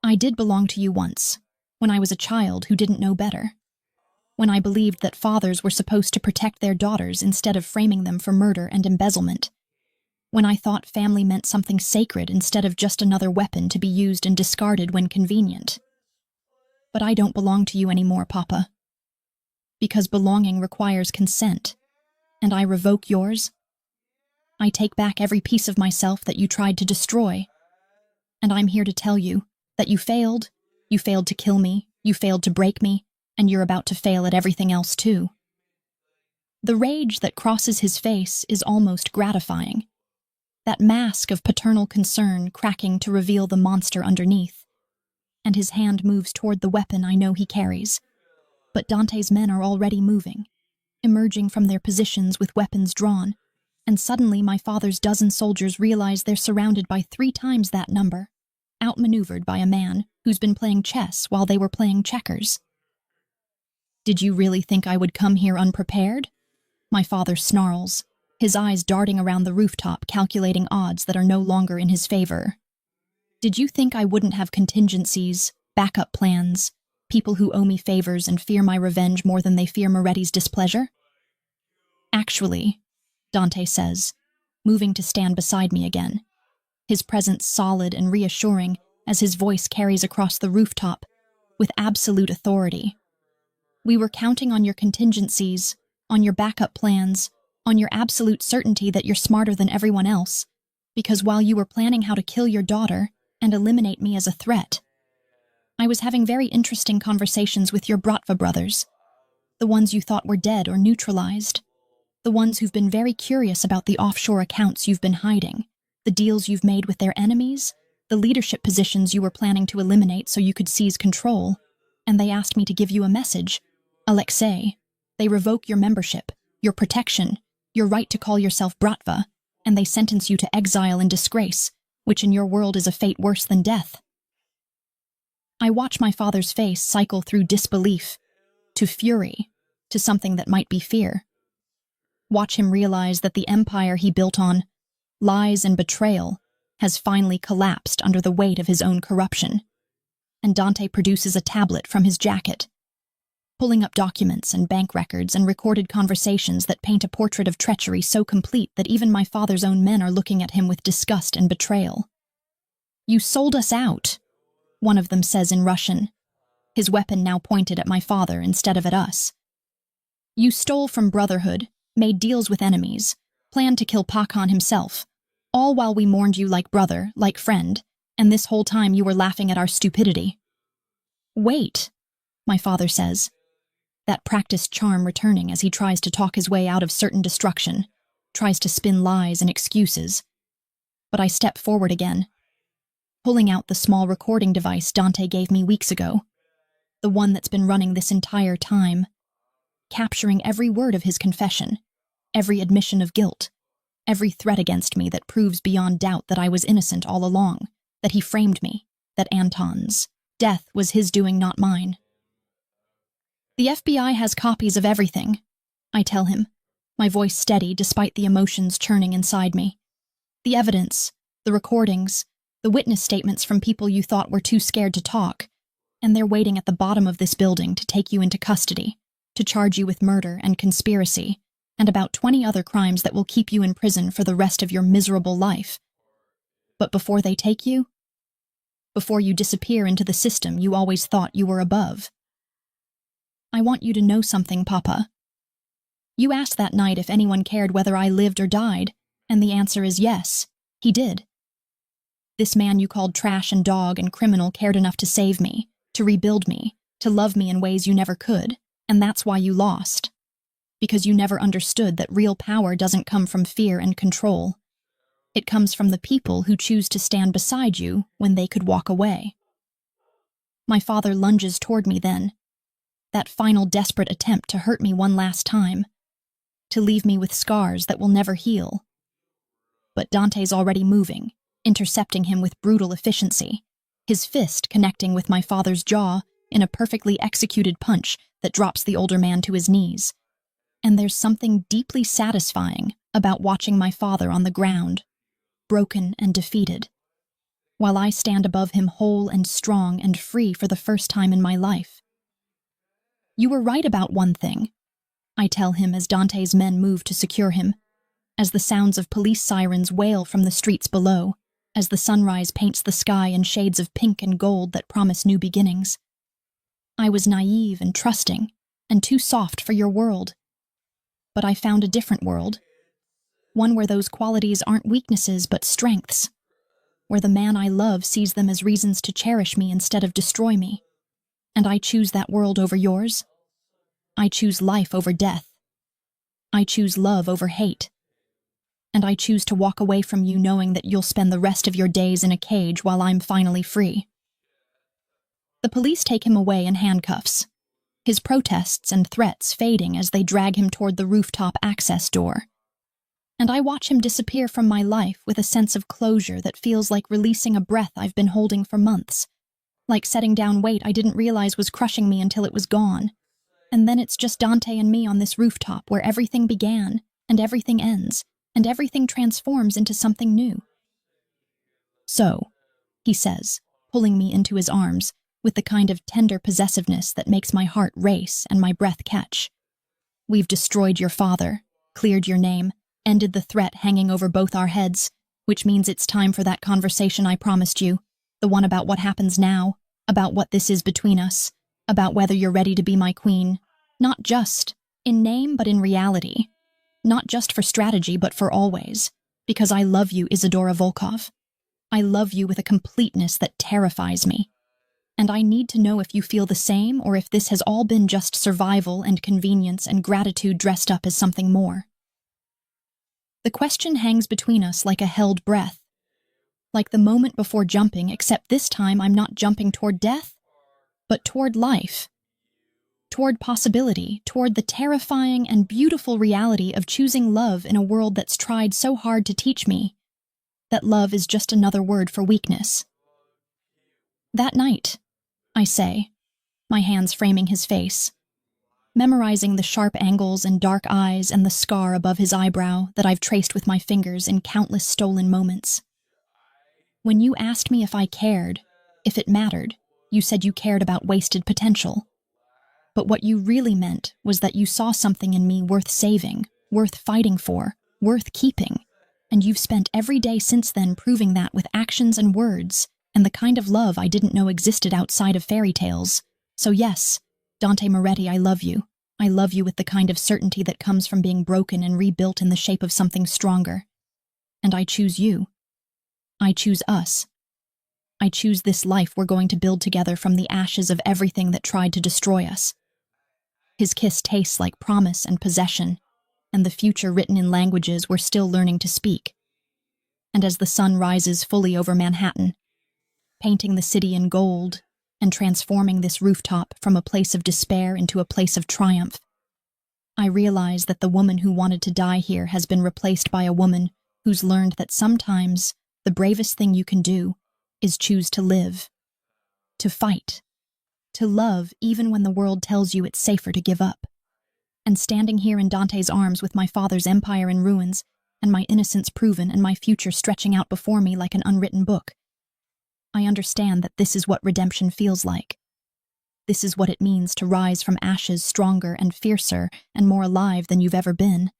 I did belong to you once, when I was a child who didn't know better. When I believed that fathers were supposed to protect their daughters instead of framing them for murder and embezzlement. When I thought family meant something sacred instead of just another weapon to be used and discarded when convenient. But I don't belong to you anymore, Papa. Because belonging requires consent, and I revoke yours. I take back every piece of myself that you tried to destroy. And I'm here to tell you that you failed to kill me, you failed to break me, and you're about to fail at everything else too. The rage that crosses his face is almost gratifying. That mask of paternal concern cracking to reveal the monster underneath. And his hand moves toward the weapon I know he carries. But Dante's men are already moving, emerging from their positions with weapons drawn, and suddenly my father's dozen soldiers realize they're surrounded by 3 times that number, outmaneuvered by a man who's been playing chess while they were playing checkers. Did you really think I would come here unprepared? My father snarls, his eyes darting around the rooftop calculating odds that are no longer in his favor. Did you think I wouldn't have contingencies, backup plans, people who owe me favors and fear my revenge more than they fear Moretti's displeasure? Actually, Dante says, moving to stand beside me again, his presence solid and reassuring as his voice carries across the rooftop with absolute authority. We were counting on your contingencies, on your backup plans, on your absolute certainty that you're smarter than everyone else, because while you were planning how to kill your daughter and eliminate me as a threat, I was having very interesting conversations with your Bratva brothers, the ones you thought were dead or neutralized, the ones who've been very curious about the offshore accounts you've been hiding, the deals you've made with their enemies, the leadership positions you were planning to eliminate so you could seize control, and they asked me to give you a message. Alexei, they revoke your membership, your protection, your right to call yourself Bratva, and they sentence you to exile and disgrace, which in your world is a fate worse than death. I watch my father's face cycle through disbelief, to fury, to something that might be fear. Watch him realize that the empire he built on lies and betrayal has finally collapsed under the weight of his own corruption. And Dante produces a tablet from his jacket, pulling up documents and bank records and recorded conversations that paint a portrait of treachery so complete that even my father's own men are looking at him with disgust and betrayal. You sold us out, one of them says in Russian, his weapon now pointed at my father instead of at us. You stole from Brotherhood, made deals with enemies, planned to kill Pakan himself, all while we mourned you like brother, like friend, and this whole time you were laughing at our stupidity. Wait, my father says, that practiced charm returning as he tries to talk his way out of certain destruction, tries to spin lies and excuses. But I step forward again, pulling out the small recording device Dante gave me weeks ago, the one that's been running this entire time, capturing every word of his confession, every admission of guilt, every threat against me that proves beyond doubt that I was innocent all along, that he framed me, that Anton's death was his doing, not mine. The FBI has copies of everything, I tell him, my voice steady despite the emotions churning inside me. The evidence, the recordings, the witness statements from people you thought were too scared to talk, and they're waiting at the bottom of this building to take you into custody, to charge you with murder and conspiracy, and about 20 other crimes that will keep you in prison for the rest of your miserable life. But before they take you, before you disappear into the system you always thought you were above, I want you to know something, Papa. You asked that night if anyone cared whether I lived or died, and the answer is yes, he did. This man you called trash and dog and criminal cared enough to save me, to rebuild me, to love me in ways you never could, and that's why you lost. Because you never understood that real power doesn't come from fear and control. It comes from the people who choose to stand beside you when they could walk away. My father lunges toward me then, that final desperate attempt to hurt me one last time, to leave me with scars that will never heal. But Dante's already moving, intercepting him with brutal efficiency, his fist connecting with my father's jaw in a perfectly executed punch that drops the older man to his knees. And there's something deeply satisfying about watching my father on the ground, broken and defeated. while I stand above him whole and strong and free for the first time in my life. You were right about one thing, I tell him as Dante's men move to secure him, as the sounds of police sirens wail from the streets below, as the sunrise paints the sky in shades of pink and gold that promise new beginnings. I was naive and trusting, and too soft for your world. But I found a different world, one where those qualities aren't weaknesses but strengths, where the man I love sees them as reasons to cherish me instead of destroy me. And I choose that world over yours. I choose life over death. I choose love over hate. And I choose to walk away from you knowing that you'll spend the rest of your days in a cage while I'm finally free. The police take him away in handcuffs, his protests and threats fading as they drag him toward the rooftop access door. And I watch him disappear from my life with a sense of closure that feels like releasing a breath I've been holding for months, like setting down weight I didn't realize was crushing me until it was gone. And then it's just Dante and me on this rooftop where everything began, and everything ends, and everything transforms into something new. So, he says, pulling me into his arms, with the kind of tender possessiveness that makes my heart race and my breath catch. We've destroyed your father, cleared your name, ended the threat hanging over both our heads, which means it's time for that conversation I promised you, the one about what happens now, about what this is between us, about whether you're ready to be my queen, not just in name but in reality, not just for strategy but for always, because I love you, Isadora Volkov. I love you with a completeness that terrifies me. And I need to know if you feel the same or if this has all been just survival and convenience and gratitude dressed up as something more. The question hangs between us like a held breath, like the moment before jumping, except this time I'm not jumping toward death, but toward life, toward possibility, toward the terrifying and beautiful reality of choosing love in a world that's tried so hard to teach me that love is just another word for weakness. That night, I say, my hands framing his face, memorizing the sharp angles and dark eyes and the scar above his eyebrow that I've traced with my fingers in countless stolen moments. When you asked me if I cared, if it mattered, you said you cared about wasted potential. But what you really meant was that you saw something in me worth saving, worth fighting for, worth keeping, and you've spent every day since then proving that with actions and words, and the kind of love I didn't know existed outside of fairy tales. So yes, Dante Moretti, I love you. I love you with the kind of certainty that comes from being broken and rebuilt in the shape of something stronger. And I choose you. I choose us. I choose this life we're going to build together from the ashes of everything that tried to destroy us. His kiss tastes like promise and possession, and the future written in languages we're still learning to speak. And as the sun rises fully over Manhattan, painting the city in gold and transforming this rooftop from a place of despair into a place of triumph, I realize that the woman who wanted to die here has been replaced by a woman who's learned that sometimes the bravest thing you can do is choose to live, to fight, to love even when the world tells you it's safer to give up. And standing here in Dante's arms with my father's empire in ruins, and my innocence proven and my future stretching out before me like an unwritten book, I understand that this is what redemption feels like. This is what it means to rise from ashes stronger and fiercer and more alive than you've ever been.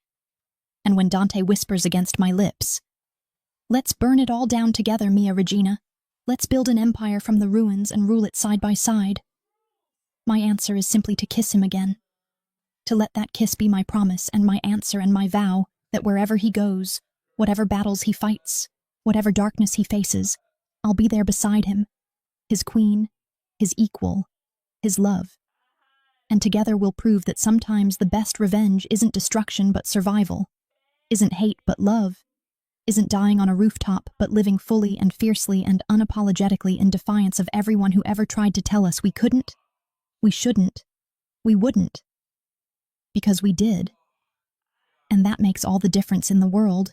And when Dante whispers against my lips, "Let's burn it all down together, Mia Regina. Let's build an empire from the ruins and rule it side by side," my answer is simply to kiss him again. To let that kiss be my promise and my answer and my vow that wherever he goes, whatever battles he fights, whatever darkness he faces, I'll be there beside him, his queen, his equal, his love. And together we'll prove that sometimes the best revenge isn't destruction but survival, isn't hate but love, isn't dying on a rooftop but living fully and fiercely and unapologetically in defiance of everyone who ever tried to tell us we couldn't, we shouldn't, we wouldn't. Because we did. And that makes all the difference in the world.